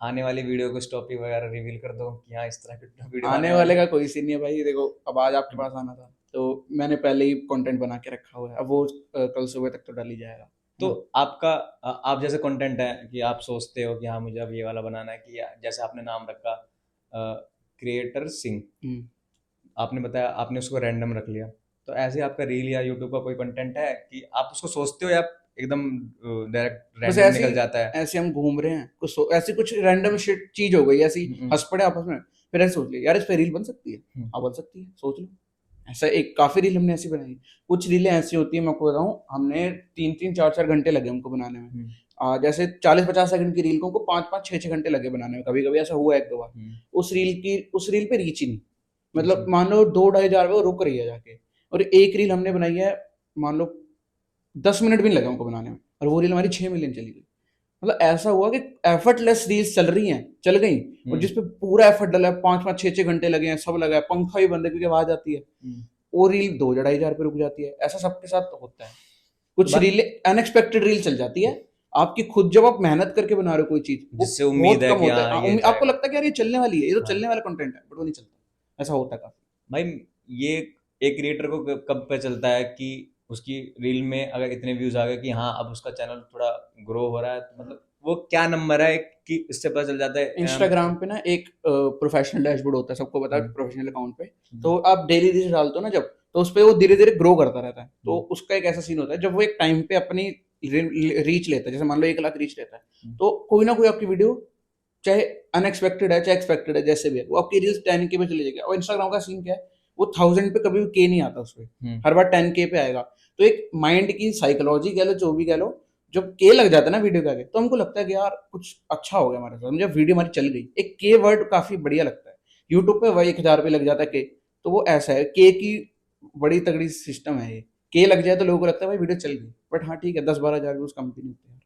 आने वाली वीडियो को टॉपिक वगैरह रिवील कर दो कि हाँ इस तरह की वीडियो आने आने वाली वाले है। का कोई सीन नहीं है भाई, देखो अब आज आपके पास आना था, तो मैंने पहले ही कंटेंट बना के रखा हुआ है, अब वो कल सुबह तक तो डाल ही जाएगा, है तो ना। आपका आप जैसे कंटेंट है कि आप सोचते हो कि हाँ मुझे अब ये वाला बनाना है, कि जैसे आपने नाम रखा क्रिएटर सिंह, हम्म। आपने बताया आपने उसको रैंडम रख लिया, तो ऐसे आपका रील या यूट्यूब का कोई कंटेंट है कि आप उसको सोचते हो या एकदम डायरेक्ट बस रैंडम ऐसे निकल ही, जाता है? ऐसे हम घूम रहे हैं, ऐसी कुछ रैंडम शिट चीज हो गई, ऐसी हम्म। हंस पड़े आपस में, फिर ऐसे सोच लिया यार इस पे रील बन सकती है। हम्म। हाँ बन सकती है, सोच लो। ऐसा एक काफी रील हमने ऐसी बनाई। कुछ रीलें ऐसी होती है, मैं आपको बताऊं, हमने 3-3 4-4 घंटे लगे हमको बनाने में। हम्म। जैसे 40-50 सेकंड की रील को हमको 5-5 6-6 घंटे लगे बनाने में, कभी कभी ऐसा हुआ एक दो बार। हम्म। उस रील पे रीच ही नहीं, अच्छा। मतलब मान लो 2-2.5 हज़ार पे वो रुक रही है जाके। और एक रील हमने बनाई है, मान लो 10 मिनट भी नहीं लगे हमको बनाने में, और वो रील हमारी 6 मिलियन चली गई। मतलब ऐसा हुआ कि एफर्टलेस रील्स चल रही हैं, चल गई, और हम्म। जिसपे पूरा एफर्ट डला है, 5-5 6-6 घंटे लगे हैं, सब लगा है, पंखा भी बंद है क्योंकि आवाज आती है, हम्म। वो रील 2-2.5 हज़ार पे रुक जाती है। ऐसा सबके साथ होता है। तो कुछ बात रील अनएक्सपेक्टेड रील चल जाती है आपकी, खुद जब आप मेहनत करके बना रहे हो कोई चीज, वो जिससे उम्मीद बहुत है कम कि होता है। हाँ ये आपको जाएगा। लगता है कि यार ये चलने वाली है, ये तो हाँ चलने वाला कंटेंट है, बट वो नहीं चलता। ऐसा होता है काफी। भाई, ये एक क्रिएटर को कब पता चलता है कि उसकी रील में अगर इतने व्यूज आ गए कि हाँ अब उसका चैनल थोड़ा ग्रो हो रहा है, तो मतलब वो क्या नंबर है कि इससे पता चल जाता है? इंस्टाग्राम पे ना एक प्रोफेशनल डैशबोर्ड होता है, सबको पता है, हम्म। प्रोफेशनल अकाउंट पे। हम्म। तो आप डेली रील्स डालते हो ना जब, तो उस पे वो धीरे धीरे ग्रो करता रहता है। तो हम्म। उसका एक ऐसा सीन होता है, जब वो एक टाइम पे अपनी रीच लेता है, जैसे मान लो 1 लाख रीच लेता है, हम्म। तो कोई ना कोई आपकी वीडियो, चाहे अनएक्सपेक्टेड है चाहे एक्सपेक्टेड है, जैसे भी है, वो आपकी रील्स 10K पे चली जाएगी। और इंस्टाग्राम का सीन क्या है, वो 1000 पे कभी भी के नहीं आता उस पर, हम्म। हर बार 10K पे आएगा। तो एक माइंड की साइकोलॉजी कह लो, जो भी कह लो, जब के लग जाता है ना वीडियो के आगे, तो हमको लगता है कि यार कुछ अच्छा हो गया हमारे साथ, जब वीडियो हमारी चल गई, एक के वर्ड काफी बढ़िया लगता है यूट्यूब पे वही 1,000 रुपये लग जाता है के। तो वो ऐसा है, के की बड़ी तगड़ी सिस्टम है ये। के लग जाए तो लोगों को लगता है भाई वीडियो चल गई, बट हाँ ठीक है, 10-12 हज़ार व्यूज कम भी नहीं होते यार।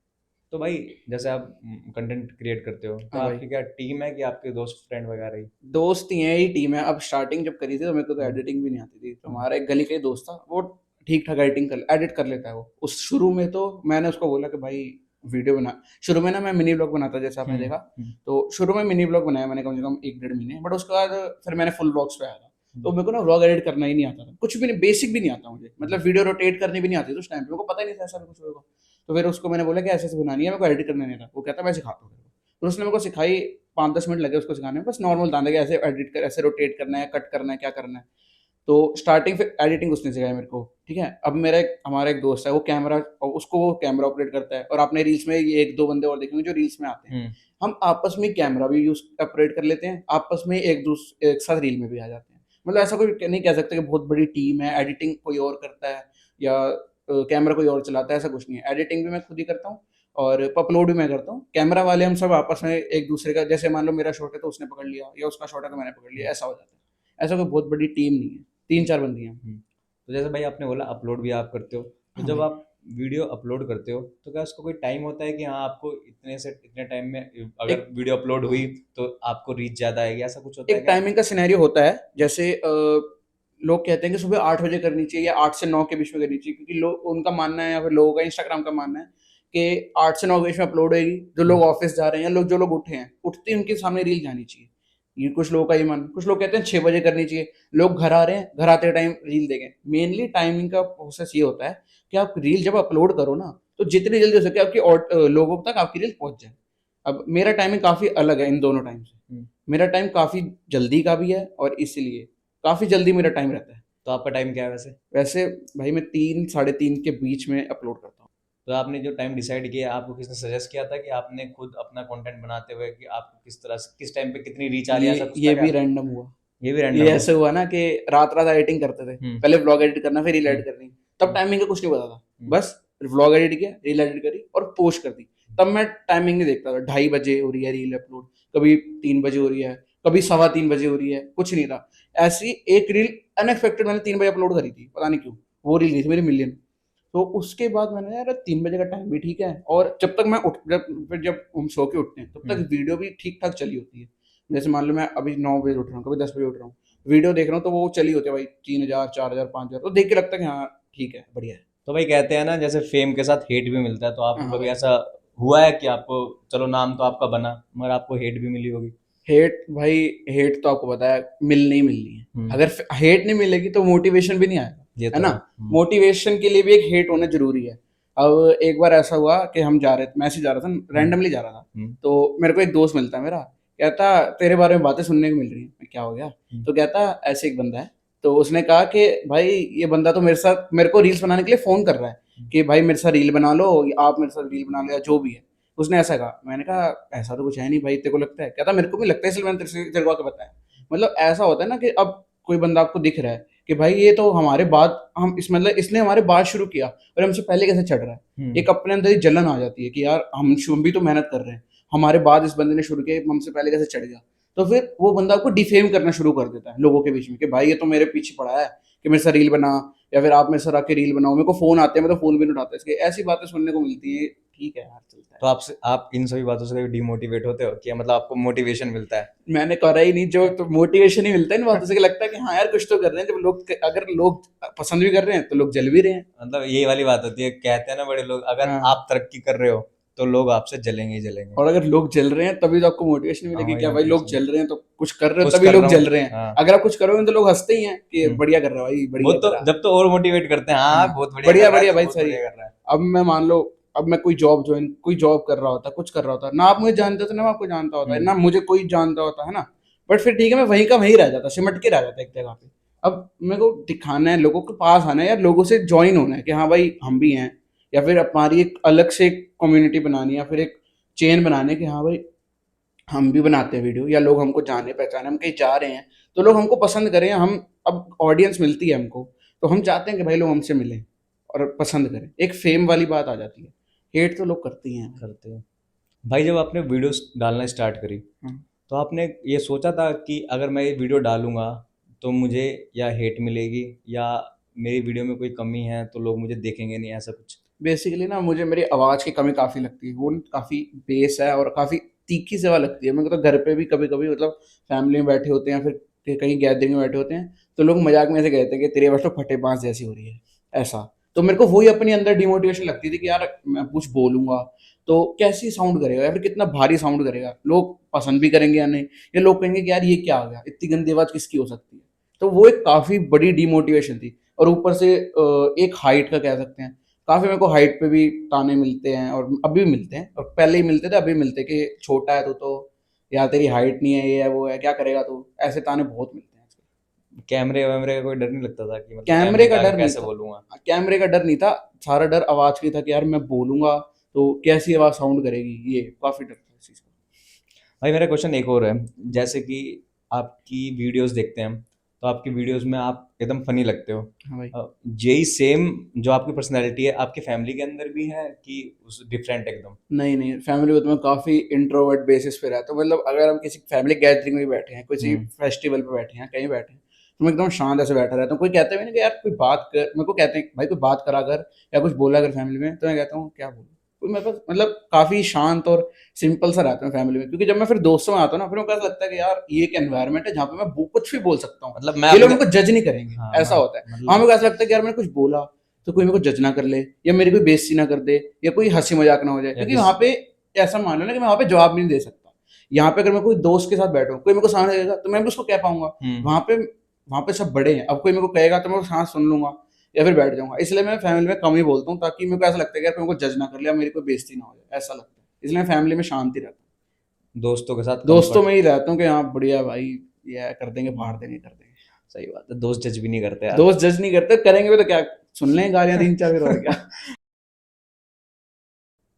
तो भाई जैसे आप कंटेंट क्रिएट करते हो तो हाँ भाई, आपकी क्या टीम है कि आपके दोस्त फ्रेंड वगैरह ही? दोस्त ही हैं, ही टीम है। अब स्टार्टिंग जब करी थी तो मेरे को तो हम्म, एडिटिंग भी नहीं आती थी, तो हम्म, हमारा एक गली का ही दोस्त था, वो ठीक ठाक एडिट कर लेता है वो। उस शुरू में तो मैंने उसको बोला कि भाई वीडियो बना। शुरू में ना मैं मिनी ब्लॉग बनाता, जैसे आपने हम्म, देखा। तो शुरू में मिनी ब्लॉग बनाया मैंने कम से कम 1-1.5 महीने, बट उसके बाद फिर मैंने फुल ब्लॉग्स पे आया था। तो हम्म, मेरे को ना व्लॉग एडिट करना ही नहीं आता था, कुछ भी नहीं, बेसिक भी नहीं आता मुझे, हम्म, मतलब वीडियो रोटेट करनी भी नहीं आती थी उस टाइम पे, मेरे को पता ही नहीं था ऐसा भी कुछ होगा। तो फिर उसको मैंने बोला कि ऐसे ऐसे बनानी है, मेरे को एडिट करने नहीं था। वो कहता मैं सिखाता हूँ तेरे को। फिर उसने मेरे को सिखाई। 5-10 मिनट लगे उसको सिखाने में, बस नॉर्मल था कि ऐसे एडिट कर, ऐसे रोटेट करना है, कट करना है, क्या करना है। तो स्टार्टिंग फिर एडिटिंग उसने सिखाई मेरे को, ठीक है। अब हमारा एक दोस्त है, वो कैमरा, उसको वो कैमरा ऑपरेट करता है, और आपने रील्स में ये 1-2 बंदे और देखेंगे जो रील्स में आते हैं। हम्म। हम आपस में कैमरा भी यूज ऑपरेट कर लेते हैं, आपस में एक साथ रील में भी आ जाते हैं। मतलब ऐसा कोई नहीं कह सकते कि बहुत बड़ी टीम है, एडिटिंग कोई और करता है या कैमरा कोई और चलाता है, ऐसा कुछ नहीं है। एडिटिंग भी मैं खुद ही करता हूँ, और अपलोड भी मैं करता हूँ। कैमरा वाले हम सब आपस में एक दूसरे का, जैसे मान लो मेरा शॉट है तो उसने पकड़ लिया, या उसका शॉट है तो मैंने पकड़ लिया, ऐसा हो जाता है। ऐसा कोई बहुत बड़ी टीम नहीं है, 3-4 बंदी हैं। हम्म। तो जैसे भाई आपने बोला अपलोड भी आप करते हो, तो हाँ जब भाई। आप वीडियो अपलोड करते हो तो क्या उसको कोई टाइम होता है कि हाँ आपको इतने से इतने टाइम में अगर एक वीडियो अपलोड हुई तो आपको रीच ज़्यादा आएगी, ऐसा कुछ होता है एक क्या? टाइमिंग का सिनेरियो होता है, जैसे लोग कहते हैं कि सुबह 8 बजे करनी चाहिए या 8 से 9 के बीच में करनी चाहिए, क्योंकि लोग, उनका मानना है, या फिर लोगों का इंस्टाग्राम का मानना है कि 8 से 9 के बीच में अपलोड होगी। जो लोग हम्म, ऑफिस जा रहे हैं, या लोग जो लोग उठे हैं, उठते ही उनके सामने रील जानी चाहिए। ये कुछ लोगों का ये मान, कुछ लोग कहते हैं 6 बजे करनी चाहिए। लोग घर आ रहे हैं, घर आते टाइम रील देखें। मेनली टाइमिंग का प्रोसेस ये होता है कि आप रील जब अपलोड करो ना, तो जितनी जल्दी हो सके आपकी लोगों तक आपकी रील पहुंच जाए। अब मेरा टाइमिंग काफी अलग है इन दोनों टाइम से। हम्म। मेरा टाइम काफी जल्दी का भी है, और इसलिए काफी जल्दी मेरा टाइम रहता है। तो आपका टाइम क्या है वैसे? वैसे भाई मैं 3-3:30 के बीच में अपलोड करता हूँ। तो आपने जो टाइम डिसाइड किया, आपको किसने सजेस्ट किया था कि आपने खुद अपना कंटेंट बनाते हुए कि आपको किस तरह से किस टाइम पे कितनी रीच आ रही है, ऐसा कुछ था ये क्या? भी रैंडम हुआ। ये भी ये रैंडम है? ऐसे हुआ ना कि रात रात एडिटिंग करते थे। हम्म, पहले व्लॉग एडिट करना, फिर रील हम्म, एडिट करनी। तब हम्म, टाइमिंग का कुछ नहीं पता था। हम्म, बस व्लॉग एडिट किया, रील एडिट करी और पोस्ट कर दी। तब मैं टाइमिंग नहीं देखता था, 2:30 बजे हो रही है रील अपलोड, कभी 3 बजे हो रही है, कभी 3:15 बजे हो रही है, कुछ नहीं था। ऐसी एक रील अनएक्सपेक्टेड मैंने 3 बजे अपलोड करी थी, पता नहीं क्यों। वो रील गई थी मेरी मिलियन। तो उसके बाद मैंने, यार 3 बजे का टाइम भी ठीक है, और जब तक मैं उठ जब फिर जब हम सो के उठते हैं तब हम्म। तक वीडियो भी ठीक ठाक चली होती है। जैसे मान लो मैं अभी 9 बजे उठ रहा हूँ, कभी 10 बजे उठ रहा हूँ, वीडियो देख रहा हूँ, तो वो चली होती है भाई 3,000, 4,000, 5,000, तो देख के लगता है कि हाँ ठीक है, बढ़िया है। तो भाई कहते हैं ना जैसे फेम के साथ हेट भी मिलता है, तो हाँ आपको हाँ कभी भाई। ऐसा हुआ है कि आपको, चलो नाम तो आपका बना मगर आपको हेट भी मिली होगी? हेट भाई, हेट तो आपको पता है मिलनी ही मिलनी है। हम्म। अगर हेट नहीं मिलेगी तो मोटिवेशन भी नहीं आएगा, ये है तो ना। है। मोटिवेशन के लिए भी एक हेट होना जरूरी है। अब एक बार ऐसा हुआ कि हम जा रहे थे, मैं ऐसे ही जा रहा था, हम्म, रैंडमली जा रहा था। हम्म, तो मेरे को एक दोस्त मिलता है मेरा, कहता तेरे बारे में बातें सुनने को मिल रही है। मैं, क्या हो गया? हम्म, तो कहता ऐसे एक बंदा है। तो उसने कहा कि भाई ये बंदा तो मेरे को रील्स बनाने के लिए फोन कर रहा है कि भाई मेरे साथ रील बना लो, या आप मेरे साथ रील बना लो, या जो भी है। उसने ऐसा कहा। मैंने कहा ऐसा तो कुछ है नहीं भाई, तेरे को लगता है? कहता मेरे को भी लगता है, इसलिए मैंने तेरे को आके बताया। मतलब ऐसा होता है ना कि अब कोई बंदा आपको दिख रहा है कि भाई ये तो हमारे बाद, हम इस मतलब इसने हमारे बाद शुरू किया और हमसे पहले कैसे चढ़ रहा है। हम्म। एक अपने अंदर ही जलन आ जाती है कि यार हम भी तो मेहनत कर रहे हैं, हमारे बाद इस बंदे ने शुरू किया, हमसे पहले कैसे चढ़ गया। तो फिर वो बंदा आपको डिफेम करना शुरू कर देता है लोगों के बीच में कि भाई ये तो मेरे पीछे पड़ा है कि मेरे साथ रील बना, या फिर आप मेरे साथ आके रील बनाओ। मेरे को फोन आते हैं, मैं तो फोन भी नहीं उठाता इसके। ऐसी बातें सुनने को मिलती है। ठीक है यार, चलता है। तो आपसे, आप इन सभी बातों से कभी डिमोटिवेट होते हो कि मतलब आपको मोटिवेशन मिलता है? मैंने करा ही नहीं, जो तो मोटिवेशन ही मिलता है इन बातों से, कि लगता है कि हाँ यार कुछ तो कर रहे हैं। जब लोग, अगर लोग पसंद भी कर रहे हैं तो लोग जल भी रहे हैं। मतलब ये वाली बात होती है, कहते हैं ना बड़े लोग, अगर हाँ। आप तरक्की कर रहे हो तो लोग आपसे जलेंगे ही जलेंगे। और अगर लोग जल रहे हैं तभी तो आपको मोटिवेशन हाँ मिलेगी, भाई, क्या भाई लोग मोटिवेशन जल रहे हैं तो कुछ कर रहे हो, कुछ तभी कर लोग रहा जल हूँ। रहे हैं। हाँ। अगर आप कुछ करोगे तो लोग हंसते ही हैं कि हम्म। बढ़िया कर रहा है भाई, वो बढ़िया तो करा। जब तो और मोटिवेट करते हैं, हाँ हाँ, बहुत बढ़िया कर बढ़िया रहा है, बढ़िया तू भाई, बहुत सही बढ़िया है। कर रहा है। अब मैं मान लो, अब मैं कोई जॉब कर रहा होता, कुछ कर रहा होता ना, आप मुझे जानते होते ना, मैं आपको जानता होता है हम्म, ना, मुझे कोई जानता होता है ना। बट फिर ठीक है, मैं वहीं का वहीं रह जाता, सिमट के रह जाता एक जगह पे। अब मेरे को दिखाना है, लोगों के पास आना है यार, लोगों से ज्वाइन होना है कि हाँ भाई हम भी हैं, या फिर हमारी एक अलग से कम्युनिटी बनानी है, या फिर एक चेन बनानी है कि हाँ भाई हम भी बनाते हैं वीडियो, या लोग हमको जाने पहचाने, हम कहीं जा रहे हैं तो लोग हमको पसंद करें। हम, अब ऑडियंस मिलती है हमको, तो हम चाहते हैं कि भाई लोग हमसे मिलें और पसंद करें। एक फेम वाली बात आ जाती है। हेट तो लोग करते ही हैं भाई। करते हैं। भाई जब आपने वीडियोस डालना स्टार्ट करी हाँ। तो आपने ये सोचा था कि अगर मैं ये वीडियो डालूंगा तो मुझे या हेट मिलेगी या मेरी वीडियो में कोई कमी है तो लोग मुझे देखेंगे नहीं, ऐसा कुछ? बेसिकली ना मुझे मेरी आवाज़ की कमी काफ़ी लगती है, वो काफ़ी बेस है और काफ़ी तीखी सी आवाज़ लगती है। मेरे को तो घर पे भी कभी-कभी मतलब फैमिली में बैठे होते हैं या फिर कहीं गैदरिंग में बैठे होते हैं, तो लोग मज़ाक में ऐसे कहते हैं कि तेरी आवाज़ तो फटे बाँस जैसी हो रही है, ऐसा। तो मेरे को वही अपने अंदर डिमोटिवेशन लगती थी कि यार मैं कुछ बोलूँगा, तो कैसी साउंड करेगा या फिर कितना भारी साउंड करेगा, लोग पसंद भी करेंगे या नहीं? या लोग कहेंगे कि यार ये क्या आ गया, इतनी गंदी आवाज़ किसकी हो सकती है? तो वो एक काफ़ी बड़ी डिमोटिवेशन थी और ऊपर से एक हाइट का कह सकते हैं, काफ़ी मेरे को हाइट पे भी ताने मिलते हैं और अभी भी मिलते हैं और पहले ही मिलते थे, अभी मिलते हैं कि छोटा है तू तो, या तेरी हाइट नहीं है, ये है, वो है, क्या करेगा तू? ऐसे ताने बहुत मिलते हैं आजकल। कैमरे वैमरे का कोई डर नहीं लगता था कि मतलब कैमरे कैमरे का के आगे डर नहीं कैसे था। बोलूंगा? कैमरे का डर नहीं था, सारा डर आवाज़ का ही था कि यार मैं बोलूँगा तो कैसी आवाज़ साउंड करेगी, ये काफ़ी डर था इस चीज़ का। भाई मेरा क्वेश्चन एक और है, जैसे कि आपकी वीडियोस देखते हैं तो आपकी वीडियोस में आप एकदम फनी लगते हो। हाँ भाई। यही सेम जो आपकी पर्सनैलिटी है आपकी फैमिली के अंदर भी है कि उस डिफरेंट एकदम? नहीं, नहीं, फैमिली में तो मैं काफ़ी इंट्रोवर्ट बेसिस पे रहता हूँ। मतलब अगर हम किसी फैमिली गैदरिंग में बैठे हैं, किसी हम्म। फेस्टिवल पे बैठे हैं, कहीं बैठे हैं, तो मैं एकदम शांत ऐसे बैठा रहता हूँ। कोई कहता भी नहीं कि यार कोई बात कर, मेरे को कहते हैं भाई कोई बात करा कर या कुछ बोला कर फैमिली में, तो मैं कहता हूँ क्या बोलूँ? कोई मेरे पास मतलब काफ़ी शांत और सिंपल सा रहता हूँ फैमिली में, क्योंकि जब मैं फिर दोस्तों में आता हूँ ना, फिर मेरे को ऐसा लगता है कि यार ये एक एनवायरनमेंट है जहाँ पे मैं कुछ भी बोल सकता हूँ। मतलब मैं ये लोग अपने, मेरे को जज नहीं करेंगे, हाँ ऐसा होता है। हाँ, मतलब मेरे को ऐसा लगता है कि यार मैंने कुछ बोला तो कोई मेरे को जज ना कर ले या मेरी कोई बेइज्जती ना कर दे या कोई हँसी मज़ाक ना हो जाए, या क्योंकि किस, वहाँ पे ऐसा मान लो ना कि मैं वहाँ पे जवाब भी नहीं दे सकता। यहाँ पे अगर मैं कोई दोस्त के साथ बैठा हूँ, कोई मेरे को सामने देगा तो मैं भी उसको कह पाऊँगा। हम्म, वहाँ पे सब बड़े हैं, अब कोई मेरे को कहेगा तो मैं उसका हाँ सुन लूँगा या फिर बैठ जाऊँगा। इसलिए मैं फैमिली में कम ही बोलता हूँ ताकि मेरे को ऐसा लगता है कि यार कोई मेरे को जज ना कर ले या मेरी कोई बेइज्जती ना हो जाए, ऐसा लगता है। इसलिए मैं फैमिली में शांत ही रहता हूँ। दोस्तों के साथ दोस्तों कंफर्ट। में ही रहता हूँ कि हाँ बढ़िया भाई, ये कर देंगे, फाड़ देंगे, कर देंगे। सही बात है, दोस्त जज भी नहीं करते यार। दोस्त जज नहीं करते, करेंगे भी तो क्या, सुन लें गालियाँ 3-4 फिर और क्या।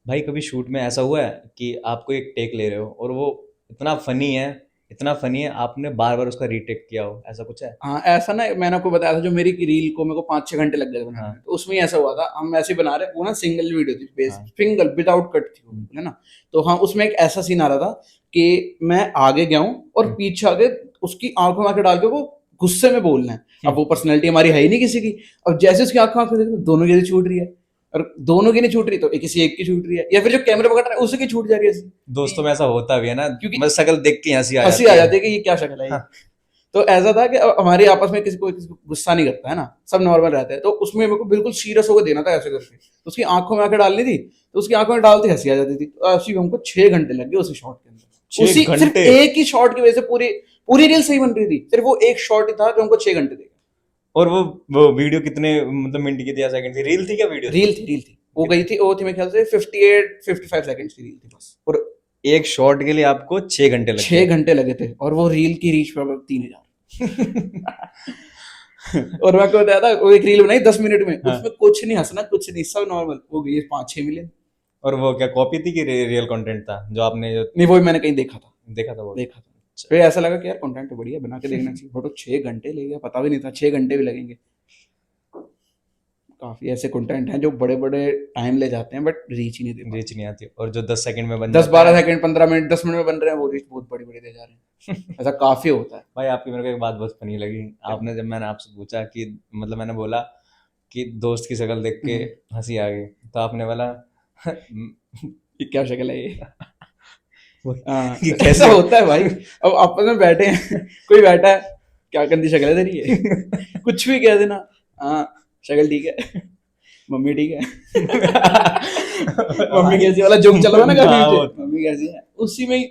भाई कभी शूट में ऐसा हुआ है कि आपको एक टेक ले रहे हो और वो इतना फनी है, इतना फनी है आपने बार बार उसका रीटेक किया हो, ऐसा कुछ है? हाँ, ऐसा ना मैंने आपको बताया था जो मेरी रील को मेरे को 5-6 घंटे लग गए थे बनाने में, हाँ, तो उसमें ही ऐसा हुआ था। हम ऐसे ही बना रहे, वो ना सिंगल वीडियो थी, बेस हाँ। सिंगल विदाउट कट थी वो, हम्म, है ना? तो हाँ, उसमें एक ऐसा सीन आ रहा था कि मैं आगे गया हूँ और हम्म, पीछे आके उसकी आंखों में आंखें डाल के वो गुस्से में बोलना है। अब हम्म। वो पर्सनैलिटी हमारी है ही नहीं किसी की। अब जैसे उसकी आंखों आंखें देखो, दोनों की छूट रही है और दोनों की नहीं छूट रही तो किसी एक की छूट रही है, या फिर जो कैमरा पकड़ रहा है उसी की छूट जा रही है ऐसे। दोस्तों में ऐसा होता भी है ना, क्योंकि बस शक्ल देख के हंसी आ हंसी आ जाती है। जाती है कि ये क्या शक्ल है ये। हाँ, तो ऐसा था कि हमारे आपस में किसी को गुस्सा नहीं करता है ना, सब नॉर्मल रहते हैं। तो उसमें मेरे को बिल्कुल सीरियस होकर देना था ऐसे करके, तो उसकी आंखों में आंखें डालनी थी, तो उसकी आंखों में डालती हंसी आ जाती थी। तो ऐसे ही हमको 6 घंटे लग गए उसी शॉट के अंदर, छह उसी सिर्फ घंटे एक ही शॉट की वजह से पूरी पूरी रील सही बन रही थी, सिर्फ वो एक शॉट ही था जो हमको 6 घंटे देगा। और वो वीडियो कितने मतलब मिनट की थी या सेकंड थी, रील थी क्या वीडियो थी? रील थी वो गई थी, वो थी मेरे ख्याल से 58-55 सेकंड की रील थी बस। और एक शॉट के लिए आपको 6 घंटे लग छह गए? घंटे लगे थे और वो रील की रीच पर 3,000। और मैं आपको बताया था, वो एक रील बनाई 10 मिनट में, हाँ। उसमें कुछ नहीं हंसना, कुछ नहीं, सब नॉर्मल, वो गई 5-6 मिलियन। और वो क्या कॉपी थी कि रियल कंटेंट था जो आपने जो नहीं, वो भी मैंने कहीं देखा था। देखा था वो? देखा था। अच्छा। फिर ऐसा लगा कि यार कंटेंट तो बढ़िया बना के देखना चाहिए, फोटो 6 घंटे ले गया, पता भी नहीं था 6 घंटे भी लगेंगे। काफी ऐसे कंटेंट हैं जो बड़े बड़े टाइम ले जाते हैं बट रीच ही नहीं दे रीच पाते। नहीं आती, और जो 10 सेकंड में बन दस जाता बारह है। सेकंड 15 मिनट 10 मिनट में बन रहे हैं, वो रीच बहुत बड़ी बड़ी दे जा रहे हैं। ऐसा काफी होता है। भाई आपकी मेरे को एक बात बहुत फनी लगी। आपने, जब मैंने आपसे पूछा कि मतलब मैंने बोला कि दोस्त की शक्ल देख के हंसी आ गई, तो आपने बोला ये क्या शक्ल है ये। वो- हाँ, कि तो ऐसा कैसे? होता है भाई। अब आपस में बैठे हैं, कोई बैठा है, क्या गंदी शक्ल है तेरी ये, कुछ भी कह देना। हाँ, शक्ल ठीक है, मम्मी ठीक है। मम्मी भाई कैसी वाला जोक चला था ना काफी हाँ पीछे, वो, मम्मी कैसी है, उसी में ही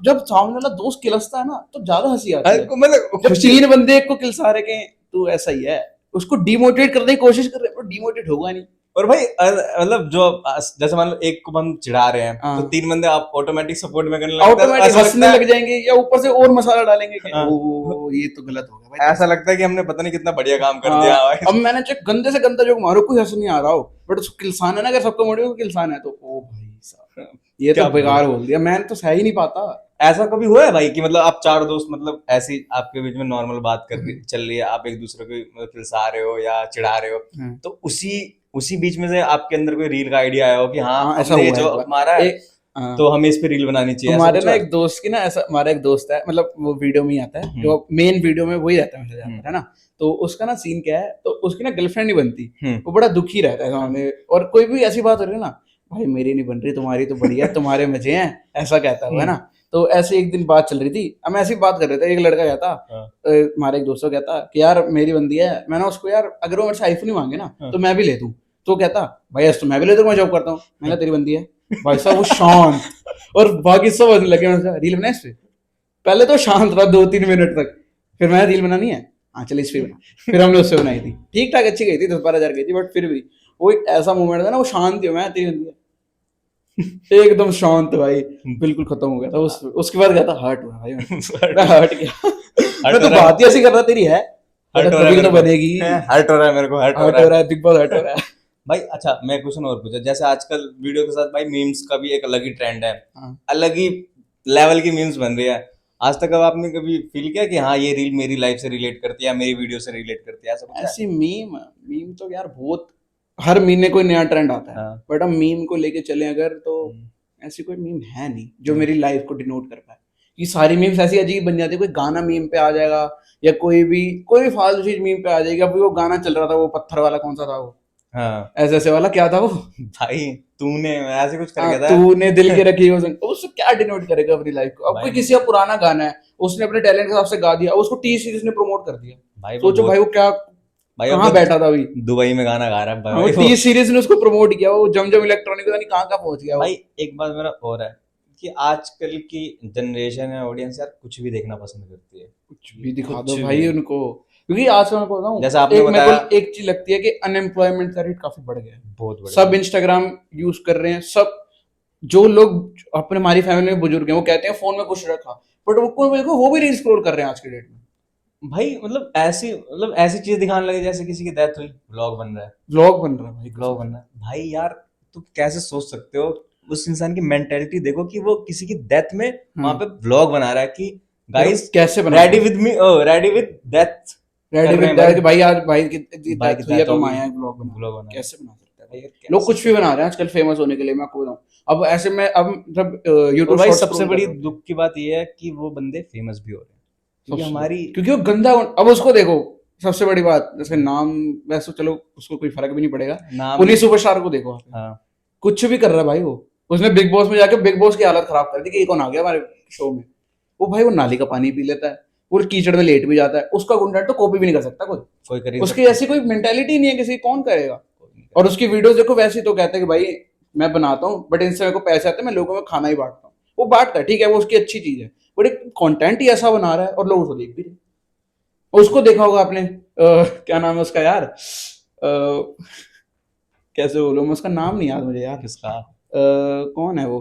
जब सामने वाला दोस्त किलसता है ना तो ज्यादा हंसी आती है। मतलब जब खुशी। 3 बंदे एक को किलसा रहे कि तू ऐसा ही है, उसको डिमोटिवेट करने की कोशिश कर रहे हैं, पर डिमोटिवेट होगा नहीं। और भाई मतलब जो जैसे मान लो एक को हम चिढ़ा रहे हैं तो हाँ, 3 बंदे आप ऑटोमेटिक सपोर्ट में करने लगता है, तो ऑटोमेटिक ऐसा हंसने लगता लग है। जाएंगे या ऊपर से और मसाला डालेंगे कि हाँ, ओ ये तो गलत हो गया भाई तेरे ऐसा से। लगता है कि हमने पता नहीं कितना बढ़िया काम कर हाँ, दिया अब भाई। मैंने चाहे गंदे से गंदा जोक मारो, कोई हंस नहीं आ रहा हो, बट उसको किलसाना है ना, अगर सबको मोड़े को किलसाना है तो ओ भाई साहब ये तो क्या बेकार बोल, बोल दिया, मैं तो सह ही नहीं पाता। ऐसा कभी हुआ है भाई कि मतलब आप चार दोस्त मतलब ऐसी आपके बीच में नॉर्मल बात कर रही चल रही है, आप एक दूसरे को मतलब खिलसा रहे हो या चिढ़ा रहे हो, हाँ, तो उसी उसी बीच में से आपके अंदर कोई रील का आइडिया आया हो कि हाँ हाँ, ऐसा हमने ये हुआ है जो एक बार। मारा है, एक हाँ। तो हमें इस पे रील बनानी चाहिए, ऐसा हमारे कुछ ना हुआ? एक दोस्त की ना ऐसा, हमारा एक दोस्त है, मतलब वो वीडियो में ही आता है, जो मेन वीडियो में वही रहता है हमेशा ज्यादातर, है ना। तो उसका ना सीन क्या है, तो उसकी ना गर्लफ्रेंड नहीं बनती, हम्म। वो बड़ा दुखी रहता है सामने, और कोई भी ऐसी बात हो रही है ना, भाई मेरी नहीं बन रही, तुम्हारी तो बढ़िया है, तुम्हारे मजे हैं, ऐसा कहता हुआ, है ना। तो ऐसे एक दिन बात चल रही थी, हम ऐसी बात कर रहे थे, एक लड़का कहता, हाँ। हमारा एक दोस्त कहता कि यार मेरी बंदी है, मैंने उसको, यार अगर वो मेरे से आईफोन ही मांगे ना हाँ। तो मैं भी ले दूं। तो कहता, भाई ऐसा तो मैं भी ले दूं, मैं जॉब करता हूँ। मैंने कहा तेरी बंदी है। भाई साहब वो शांत, और बाकी सब हंसने लगे। मैंने कहा, रील बना इस पे? पहले तो शांत रहा 2-3 मिनट तक, फिर मैंने, रील बनानी है, हाँ चल इस पे बना। फिर हमने उससे बनाई थी, ठीक ठाक अच्छी गई थी, 10-12 हज़ार गई थी, बट फिर भी वो एक ऐसा मोमेंट था ना, वो शांत ही, मैं तेरी बंदी है, एकदम शांत भाई, बिल्कुल खत्म हो गया था। उसके बाद गया था, हर्ट हुआ भाई मैं हर्ट गया। मैं हर्ट हो तो रहा है, बात ही ऐसी कर रहा, तेरी है, हर्ट मतलब हो रहा है कभी मेरे तो को, बनेगी। हर्ट हो रहा है मेरे को, हर्ट हो हर्ट रहा हो है। रहा है, बिग बॉस हर्ट हो रहा है। भाई अच्छा, मैं क्वेश्चन और पूछा, जैसे आजकल वीडियो के साथ भाई मीम्स का भी एक अलग ही ट्रेंड है, हाँ। अलग ही लेवल की मीम्स बन रही है। आज तक अब आपने कभी फील किया कि हाँ ये रील मेरी लाइफ से रिलेट करती है या मेरी वीडियो से रिलेट करती है, ऐसा कुछ है? ऐसी मीम, मीम तो यार बहुत, हर महीने कोई नया ट्रेंड आता है, हाँ। बट हम मीम को लेके चले अगर, तो हम्म। ऐसी कोई मीम है नहीं जो हम्म। मेरी लाइफ को डिनोट कर पाए। ये सारी मीम्स ऐसी अजीब बन जाती है, कोई गाना मीम पे आ जाएगा, या कोई भी फालतू चीज मीम पे आ जाएगी। अभी वो गाना चल रहा था, वो पत्थर वाला, कौन सा था वो, हाँ। ऐसे ऐसे वाला, क्या था वो, भाई तूने ऐसे कुछ कर हाँ, गया था। तूने दिल की रखी, वो उससे क्या डिनोट करेगा अपनी लाइफ को। अब कोई भाई, किसी का पुराना गाना है, उसने अपने टैलेंट के हिसाब से गा दिया, उसको टी सीरीज ने प्रमोट कर दिया। भाई वो सोचो भाई बहुत, वो क्या, भाई वो कहाँ बैठा था अभी। दुबई में गाना गा रहा है हाँ, वो भाई वो। टी सीरीज ने उसको प्रमोट किया, वो जमजम इलेक्ट्रॉनिक पता नहीं कहाँ कहाँ पहुंच गया वो। भाई एक बात मेरा और है कि आजकल की जनरेशन है, ऑडियंस यार कुछ भी देखना पसंद करती है, कुछ भी दिखा कुछ दो भी। भाई उनको, क्योंकि आजकल मैं बताऊँ, जैसा आपने एक मेरे बताया, को एक चीज लगती है कि अनएम्प्लॉयमेंट का रेट काफी बढ़ गया है। बहुत बढ़िया। सब इंस्टाग्राम यूज कर रहे हैं, सब जो लोग अपने, हमारी फैमिली में बुजुर्ग हैं, वो कहते हैं फोन में कुछ रखा, बट वो भी रील स्क्रॉल कर रहे हैं आज के डेट में। भाई मतलब ऐसी चीज दिखाने लगे जैसे किसी की डेथ हुई, व्लॉग बन रहा है, व्लॉग बन रहा है भाई, व्लॉग कसम बन से। रहा है भाई यार। तू कैसे सोच सकते हो? उस इंसान की मेंटेलिटी देखो कि वो किसी की डेथ में वहां हाँ, पे व्लॉग बना रहा है कि यार वो गाइस कैसे बना रेडी सकते with me, ready with death हैं, रेडी कर रहे विद हैं भाई। दैट, कि भाई आज भाई की भाई की डेथ हुई है डेथ तो हम होगी, आए हैं व्लॉग बनाने। व्लॉग बना रहे हैं। कैसे बना सकते हैं भाई भाई? यार लोग कैसे कुछ भी सोच। बना रहे हैं आजकल फेमस होने के लिए, मैं आपको बताऊं। अब ऐसे में, अब मतलब और यूट्यूब भाई शॉर्ट सबसे स्क्रॉल कर बड़ी रहे होते हैं, दुख की बात यह है कि वो बंदे फेमस भी हो रहे हैं क्योंकि सबसे बड़ी, हमारी क्योंकि वो गंदा अब उसको देखो, सबसे बड़ी बात, जैसे नाम, वैसे तो चलो उसको कोई फर्क भी नहीं पड़ेगा, नाम। पुनीत सुपरस्टार को देखो आप, हाँ। कुछ भी कर रहा है भाई वो। उसने बिग बॉस में जाके बिग बॉस की हालत खराब कर दी कि ये कौन आ गया हमारे शो में। वो भाई वो नाली का पानी पी लेता है, वो कीचड़ में लेट भी जाता है, उसका कंटेंट तो कॉपी भी नहीं कर सकता कोई। कोई कर ही नहीं उसकी सकता। ऐसी कोई मेंटेलिटी नहीं है किसी, कौन करेगा। कोई नहीं और उसकी वीडियोस देखो, वैसे ही तो कहते हैं कि भाई मैं बनाता हूँ, बट इनसे मेरे को पैसे आते हैं, मैं लोगों में खाना ही बांटता हूँ। वो बांटता है, ठीक है, वो उसकी अच्छी चीज है, बट एक कंटेंट ही ऐसा बना रहा है और लोग उसको देख भी रहे हैं। और उसको देखा होगा आपने, क्या नाम है उसका यार, कैसे बोलूं मैं, उसका नाम नहीं याद मुझे यार। किसका? कौन है वो,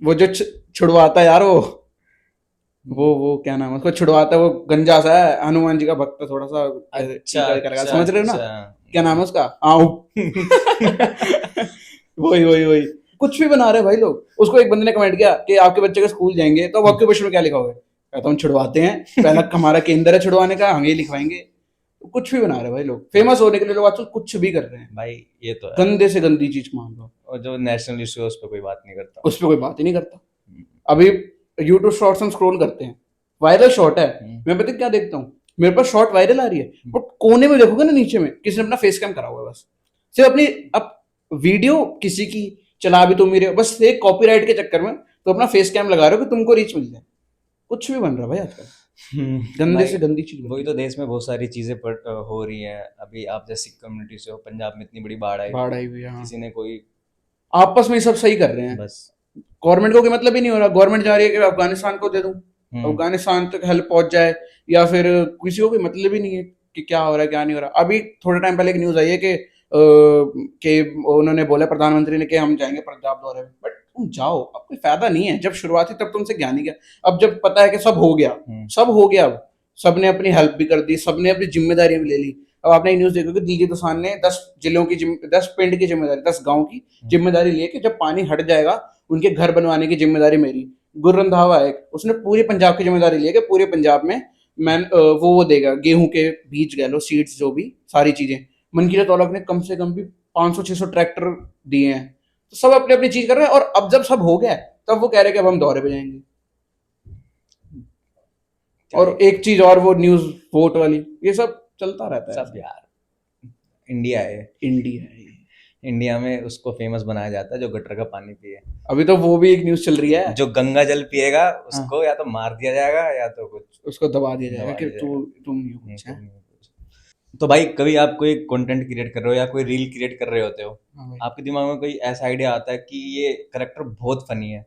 वो जो छुड़वाता है यार, वो क्या नाम है उसको, छुड़वाता है, वो गंजा सा है, हनुमान जी का भक्त है थोड़ा सा, ऐसे अच्छा टीका करेगा, अच्छा समझ रहे हो ना, अच्छा। क्या नाम है उसका, हाँ वही वही वही। कुछ भी बना रहे हैं भाई लोग। उसको एक बंदे ने कमेंट किया कि आपके बच्चे के स्कूल जाएंगे तो अब ऑक्यूपेशन में क्या लिखोगे, कहता हूँ छुड़वाते हैं, पहला हमारा केंद्र है छुड़वाने का, हम ये लिखवाएंगे। कुछ भी बना रहे हैं भाई लोग, फेमस होने के लिए लोग आजकल कुछ भी कर रहे हैं, भाई ये तो है। गंदे से गंदी चीज मान लो, और जो नेशनल इशू है उस पर कोई बात नहीं करता। उस पर कोई बात ही नहीं करता। अभी यूट्यूब शॉर्ट्स हम स्क्रॉल करते हैं, वायरल शॉर्ट है, मैं पता है क्या देखता हूँ, मेरे पास शॉर्ट वायरल आ रही है, बट कोने में देखोगे ना, नीचे में किसी ने अपना फेस कैम करा हुआ है बस, सिर्फ अपनी, अब वीडियो किसी की चला भी तुम मेरे, बस एक कॉपीराइट के चक्कर में तो अपना फेस कैम लगा रहे हो कि तुमको रीच मिल जाए। कुछ भी बन रहा है भाई आजकल, गंदे भाई से गंदी चीज बन वही रही तो, देश में बहुत सारी चीजें हो रही हैं। अभी आप जैसे सिख कम्युनिटी से हो, पंजाब में इतनी बड़ी बाढ़ है, आई, बाढ़ आई हुई है, हाँ। किसी ने कोई, आपस में ही सब सही कर रहे हैं, बस। गवर्नमेंट को कोई मतलब ही नहीं हो रहा। गवर्नमेंट जा रही है कि अफगानिस्तान को दे दूं, अफगानिस्तान तक हेल्प पहुंच जाए, या फिर किसी को कोई मतलब ही नहीं है कि क्या हो रहा है क्या नहीं हो रहा। अभी थोड़े टाइम पहले एक न्यूज आई है कि उन्होंने बोला, प्रधानमंत्री ने, कि हम जाएंगे पंजाब दौरे में, बट तुम जाओ, अब कोई फायदा नहीं है। जब शुरुआत थी तब तुमसे ज्ञान ही गया, अब जब पता है कि सब हो गया, सब हो गया, अब सबने अपनी हेल्प भी कर दी, सबने अपनी जिम्मेदारी भी ले ली। अब आपने एक न्यूज देखो कि दिलजीत दोसांझ ने 10 जिलों की 10 पिंड की जिम्मेदारी, 10 गांव की जिम्मेदारी ली है कि जब पानी हट जाएगा उनके घर बनवाने की जिम्मेदारी मेरी। गुर रंधावा है, उसने पूरे पंजाब की जिम्मेदारी ली है कि पूरे पंजाब में वो देगा, गेहूं के बीज कह लो, सीड्स, जो भी सारी चीजें। मनकीरत औलख ने कम से कम भी 500-600 ट्रैक्टर दिए हैं। तो सब अपनी अपनी चीज कर रहे हैं, और अब जब सब हो गया है, तब वो कह रहे हैं कि अब हम दौरे पे जाएंगे। क्या और एक चीज और, वो न्यूज वोट वाली, ये सब चलता रहता है सब ऐसे। यार, इंडिया है। इंडिया है ये। इंडिया में उसको फेमस बनाया जाता है जो गटर का पानी पिए। अभी तो वो भी एक न्यूज चल रही है। जो गंगा जल पिएगा हाँ, उसको या तो मार दिया जाएगा या तो कुछ उसको दबा दिया जाएगा दबा कि दिया तू, जाएगा। तुम नहीं हो कुछ तुम है। नहीं हो कुछ। तो भाई कभी आप कोई कंटेंट क्रिएट कर रहे हो या कोई रील क्रिएट कर रहे होते हो, हाँ भाई। आपके दिमाग में कोई ऐसा आइडिया आता है कि ये करेक्टर बहुत फनी है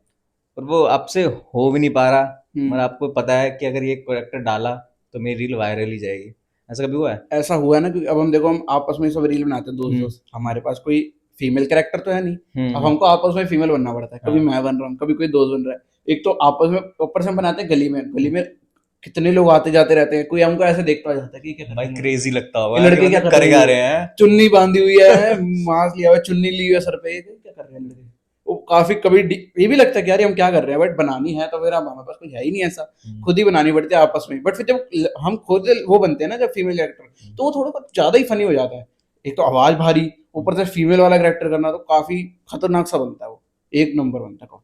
और वो आपसे हो भी नहीं पा रहा, मगर आपको पता है कि अगर ये करेक्टर डाला तो मेरी रील वायरल ही जाएगी, ऐसा कभी हुआ है? ऐसा हुआ है ना, क्योंकि अब हम देखो, हम आपस में सब रील बनाते हैं दोस्त हम्म दोस्त, हमारे पास कोई फीमेल कैरेक्टर तो है नहीं। अब हम्म। हमको आपस में फीमेल बनना पड़ता है, कभी हाँ मैं बन रहा हूँ, कभी कोई दोस्त बन रहा है। एक तो आपस में ऊपर से हम बनाते हैं गली में, गली में कितने लोग आते जाते रहते हैं, कोई हमको ऐसे देखता जाता है कि ये क्या कर भाई रहे हैं लड़के, क्रेजी लगता ये होगा कि लड़के क्या मतलब कर कर रहे क्या हैं, रहे हैं। चुन्नी बांधी हुई है, मास्क लिया हुआ है, चुन्नी ली हुई है सर पे, ये क्या कर रहे हैं लड़के। वो काफी कभी ये भी लगता है कि यार ये हम क्या कर रहे हैं, बट बनानी है तो फिर अब हमारे पास कोई है ही नहीं ऐसा, खुद ही बनानी पड़ती है आपस में। बट फिर जब हम खुद वो बनते हैं ना जब फीमेल कैरेक्टर, तो वो थोड़ा कुछ ज्यादा ही फनी हो जाता है। एक तो आवाज भारी, ऊपर से फीमेल वाला कैरेक्टर करना, तो काफी खतरनाक सा बनता है वो, एक नंबर बनता है काफी।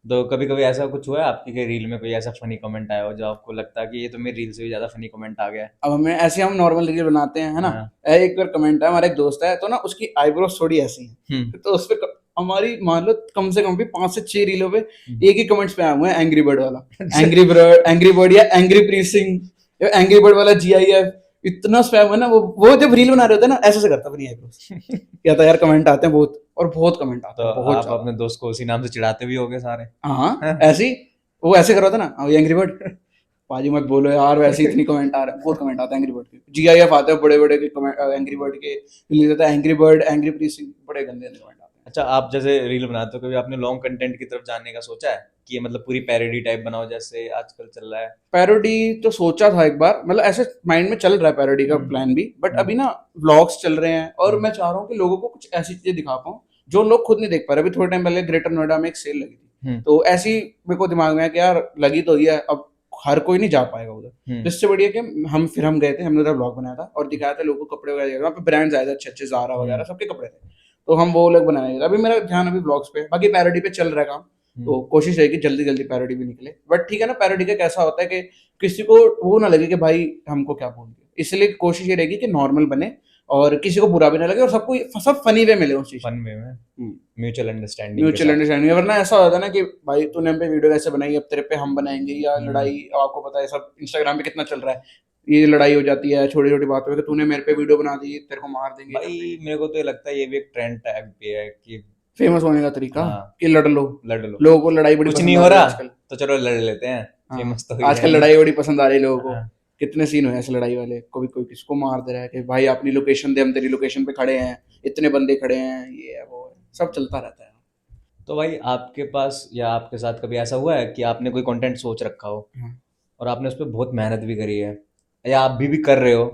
तो कभी कभी ऐसा कुछ हुआ है आपकी कि रील में कोई ऐसा फनी कमेंट आया हो जो आपको लगता है कि ये तो मेरी रील से भी ज्यादा फनी कमेंट आ गया है? अब हमें ऐसे, हम नॉर्मल रील बनाते हैं, है ना। हाँ। एक बार कमेंट है, हमारा एक दोस्त है, तो ना उसकी आईब्रोज थोड़ी ऐसी हम्म है, तो उस पे हमारी मान लो कम से कम भी 5 से 6 रीलों पे हम्म। एक ही कमेंट्स पे आए हुए हैं, एंग्री बर्ड वाला, एंग्री बर्ड या angry Preet Singh, angry bird वाला GIF। इतना स्पैम है ना, वो जब रील बना रहे होते हैं ना, ऐसे से करता अपनी आईब्रोज, कहता है यार कमेंट आते हैं बहुत, और बहुत कमेंट आते तो हैं, बहुत आप ज्यादा। अपने दोस्त को उसी नाम से चिढ़ाते भी होगे सारे? हाँ, हैं? ऐसे ही वो ऐसे कर रहा था ना, एंग्री बर्ड, पाजी मत बोलो यार, वैसे इतनी कमेंट आ रहा है, बहुत कमेंट आते हैं एंग्री बर्ड के, GIF आते हैं बड़े बड़े के कमेंट, एंग्री बर्ड के रिलीज होता है, angry bird, angry Preet Singh, बड़े गंदे गंदे कमेंट आते हैं। अच्छा, आप जैसे रील बनाते हो, कभी आपने लॉन्ग कंटेंट की तरफ जाने का सोचा है कि ये मतलब पूरी पैरोडी टाइप बनाओ जैसे आजकल चल रहा है? पैरोडी तो सोचा था एक बार, मतलब ऐसे माइंड में चल रहा है पैरोडी का हम्म प्लान भी, बट हम्म अभी ना व्लॉग्स चल रहे हैं, और हम्म मैं चाह रहा हूँ कि लोगों को कुछ ऐसी चीजें दिखा पाऊँ जो लोग खुद नहीं देख पा रहे। अभी थोड़े टाइम पहले ग्रेटर नोएडा में एक सेल लगी थी, हम्म तो ऐसी मेरे को दिमाग में है कि यार लगी तो ही है, अब हर कोई नहीं जा पाएगा उधर, तो हम्म इससे बढ़िया कि हम गए थे, हमने उधर ब्लॉग बनाया था और दिखाया था लोगों को कपड़े वगैरह, वहाँ पे ब्रांड्स आए थे अच्छे अच्छे, ज़ारा वगैरह हम्म सबके कपड़े थे, तो हम वो लोग बनाए थे। अभी मेरा ध्यान अभी ब्लॉग्स पे, बाकी पैरोडी पे चल रहा है काम, तो कोशिश है कि जल्दी जल्दी पैरोडी भी निकले। बट ठीक है ना, पैरोडी का कैसा होता है कि किसी को वो ना लगे कि भाई हमको क्या बोल दिया, इसलिए कोशिश ये रहेगी कि नॉर्मल बने और किसी को बुरा भी ना लगे, और सबको सब फनी वे मिले उस चीज फन वे में, में। म्यूचुअल अंडरस्टैंडिंग के म्यूचुअल साथ। अंडरस्टैंडिंग, वरना ऐसा होता है ना कि भाई तूने हम पे वीडियो कैसे बनाई, अब तेरे पे हम बनाएंगे, या हम्म। लड़ाई, अब आपको पता है सब इंस्टाग्राम पे कितना चल रहा है, ये लड़ाई हो जाती है छोटी छोटी बातों पे, कि तूने मेरे पे वीडियो बना दी, तेरे को मार देंगे, कर भाई देंगे। मेरे को तो ये लगता है ये भी एक ट्रेंड टाइप भी है कि फेमस होने का तरीका, हाँ, कि लड़ लो, लड़ लो, लोगों को लड़ाई बड़ी कुछ नहीं पसंद आ हो रही है रहा आजकल। तो चलो लड़ लेते हैं, हाँ, फेमस तो ही है आजकल नहीं। लड़ाई बड़ी पसंद आ रही है लोगों को। हाँ। कितने सीन हुए ऐसे लड़ाई वाले, कोई कोई किसको मार दे रहा है कि भाई अपनी लोकेशन दे, हम तेरी लोकेशन पे खड़े हैं, इतने बंदे खड़े हैं, ये है वो है, सब चलता रहता है। तो भाई आपके पास या आपके साथ कभी ऐसा हुआ है कि आपने कोई कंटेंट सोच रखा हो हाँ। और आपने उस पर बहुत मेहनत भी करी है या आप भी कर रहे हो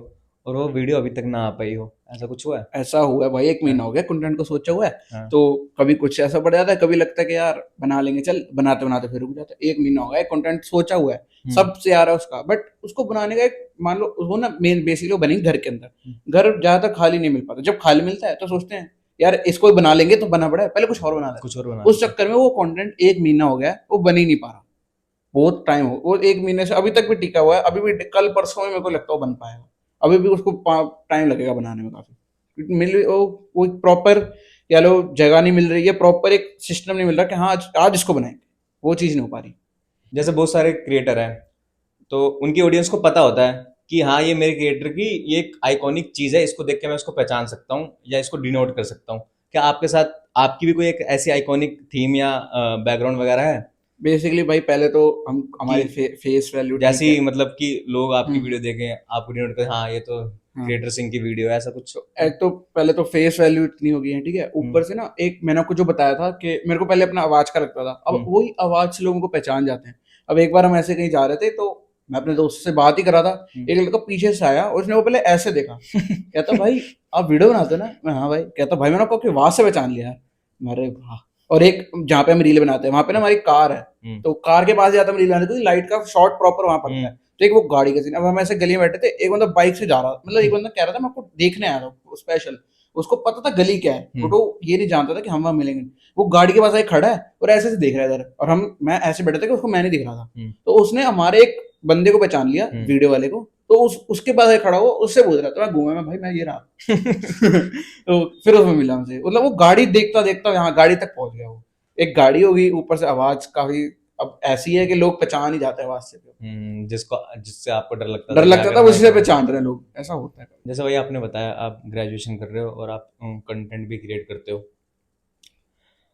और वो वीडियो अभी तक ना आ पाई हो, ऐसा कुछ हुआ है? ऐसा हुआ है भाई, 1 महीना हाँ हो गया कंटेंट को सोचा हुआ है, हाँ। तो कभी कुछ ऐसा पड़ जाता है, कभी लगता है कि यार बना लेंगे, चल बनाते बनाते फिर रुक जाता है। 1 महीना हो गया, कंटेंट सोचा हुआ है, सबसे आ रहा है उसका, बट उसको बनाने का एक, मान लो वो ना मेन बेसिकली बनेगी घर के अंदर, घर ज्यादातर खाली नहीं मिल पाता, जब खाली मिलता है तो सोचते हैं यार इसको बना लेंगे, तो बना पड़ा है, पहले कुछ और बना लेते कुछ हैं। और बना उस लेते हैं। चक्कर में वो कंटेंट 1 महीना हो गया, वो बन ही नहीं पा रहा, बहुत टाइम हो, वो 1 महीने से अभी तक भी टिका हुआ है, अभी भी कल परसों में मेरे को लगता है वो बन पाएगा, अभी भी उसको टाइम लगेगा बनाने में काफी, मिल वो प्रॉपर, या लो जगह नहीं मिल रही है, प्रॉपर एक सिस्टम नहीं मिल रहा कि हाँ आज इसको बनाएंगे, वो चीज नहीं हो पा रही। जैसे बहुत सारे क्रिएटर हैं तो उनकी ऑडियंस को पता होता है कि हाँ ये मेरे क्रिएटर की ये एक आइकॉनिक चीज़ है, इसको देख के मैं उसको पहचान सकता हूँ या इसको डिनोट कर सकता हूँ। क्या आपके साथ आपकी भी कोई एक ऐसी आइकॉनिक थीम या बैकग्राउंड वगैरह है बेसिकली भाई पहले तो हम कि हमारी फेस वैल्यू ठीक जैसी है। मतलब कि लोग आपकी हम्म। वीडियो देखें आपको डिनोट करें, हाँ ये तो हाँ, क्रिएटर सिंह की वीडियो है, ऐसा कुछ? तो एक तो पहले तो फेस वैल्यू इतनी हो गई है, ठीक है, हम्म ऊपर से ना एक मैंने आपको जो बताया था कि मेरे को पहले अपना आवाज का लगता था, अब हम्म वही आवाज से लोगों को पहचान जाते हैं। अब एक बार हम ऐसे कहीं जा रहे थे, तो मैं अपने दोस्त से बात ही कर रहा था, हम्म। एक लड़का पीछे से आया और उसने वो पहले ऐसे देखा, कहता भाई आप वीडियो बनाते हो ना, मैं हाँ भाई, कहता भाई मैंने आपको आपकी आवाज से पहचान लिया है, मेरे वाह। और एक जहाँ पे हम रील बनाते हैं वहां पे ना हमारी कार है, तो कार के पास जाता हम रील बनाते हैं, लाइट का शॉट प्रॉपर वहां पड़ता है, तो एक वो गाड़ी का सीन, अब हम ऐसे गली में बैठे थे, एक बंदा बाइक से जा रहा, मतलब एक बंदा कह रहा था मैं आपको देखने आया था स्पेशल, उसको पता था गली क्या है, हम्म। बट वो ये नहीं जानता था कि हम वहाँ मिलेंगे। वो गाड़ी के पास आके खड़ा है और ऐसे ऐसे देख रहा है इधर, और मैं ऐसे बैठे थे कि उसको मैं नहीं दिख रहा था। हम्म। तो उसने हमारे एक बंदे को पहचान लिया, हम्म। वीडियो वाले को, तो उसके पास आके खड़ा हुआ, उससे पूछ रहा था, मैं घूमा, मैं भाई मैं ये रहा। तो फिर उसमें मिला मुझे, मतलब वो गाड़ी देखता देखता यहाँ गाड़ी तक पहुंच गया। वो एक गाड़ी होगी, ऊपर से आवाज काफी अब ऐसी है कि लोग पहचान ही जाते हैं आवाज से। जिसको जिससे आपको डर लगता डर था कि लगता अगर था, मैं उसी से कहूँ। पहचान रहे हैं लोग, ऐसा होता है। जैसे वही आपने बताया, आप ग्रेजुएशन कर रहे हो और आप कंटेंट भी क्रिएट करते हो।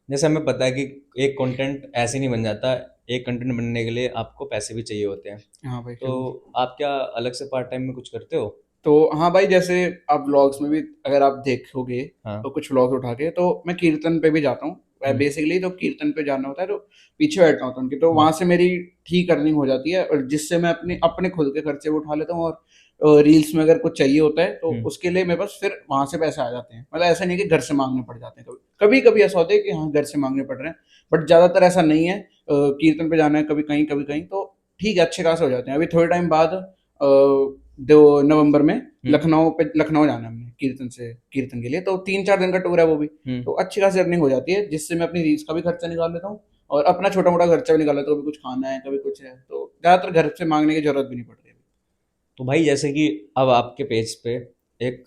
जैसे हमें पता है कि एक कंटेंट ऐसे नहीं बन जाता, एक कंटेंट बनने के लिए आपको पैसे भी चाहिए होते हैं। हाँ भाई तो जरूर। आप क्या अलग से पार्ट टाइम में कुछ करते हो? तो हाँ भाई, जैसे आप व्लॉग्स में भी अगर आप देखोगे हाँ। तो कुछ व्लॉग्स उठा के, तो मैं कीर्तन पे भी जाता हूँ हम्म। बेसिकली। तो कीर्तन पे जाना होता है तो पीछे बैठना होता है उनके, तो हम्म। वहां से मेरी ठीक अर्निंग हो जाती है, और जिससे मैं अपने अपने खुद के खर्चे भी उठा लेता हूँ। और रील्स में अगर कुछ चाहिए होता है तो हम्म। उसके लिए मेरे पास फिर वहां से पैसे आ जाते हैं। मतलब ऐसा नहीं है कि घर से मांगने पड़ जाते हैं, कभी कभी कभी ऐसा होता है कि हाँ घर से मांगने पड़ रहे हैं, बट ज्यादातर ऐसा नहीं है। कीर्तन पे जाना है कभी कहीं तो ठीक है, अच्छे खासे हो जाते हैं। अभी थोड़े टाइम बाद दो नवंबर में हम्म। लखनऊ जाना है हमने कीर्तन के लिए, तो 3-4 दिन का टूर है वो भी। हम्म। तो अच्छी खासी अर्निंग हो जाती है, जिससे मैं अपनी रील्स का भी खर्चा निकाल लेता हूँ, और अपना छोटा मोटा खर्चा भी निकाल लेता हूँ। कभी कुछ खाना है, कभी कुछ है, तो ज्यादातर घर से मांगने की जरूरत भी नहीं पड़ रही है। तो भाई जैसे कि अब आपके पेज पे एक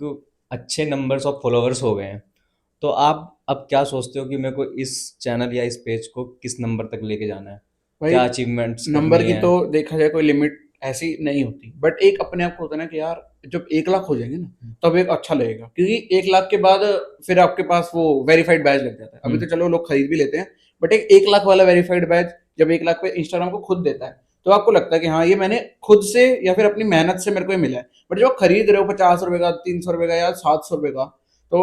अच्छे नंबर्स ऑफ फॉलोअर्स हो गए हैं, तो आप अब क्या सोचते हो कि मेरे को इस चैनल या इस पेज को किस नंबर तक लेके जाना है? भाई क्या अचीवमेंट्स नंबर करनी की है? तो देखा जाए कोई लिमिट ऐसी नहीं होती, बट एक अपने आप को होता है ना कि यार जब 1 लाख हो जाएंगे ना, तब एक अच्छा लगेगा, क्योंकि 1 लाख के बाद फिर आपके पास वो वेरीफाइड बैच लग जाता है। अभी हम्म। तो चलो लोग खरीद भी लेते हैं, बट एक 1 लाख वाला वेरीफाइड बैच जब 1 लाख पे इंस्टाग्राम को खुद देता है, तो आपको लगता है कि हाँ ये मैंने खुद से या फिर अपनी मेहनत से मेरे को ये मिला है। बट जब आप खरीद रहे हो 50 रुपए का, 300 रुपए का, या 700 रुपए का, तो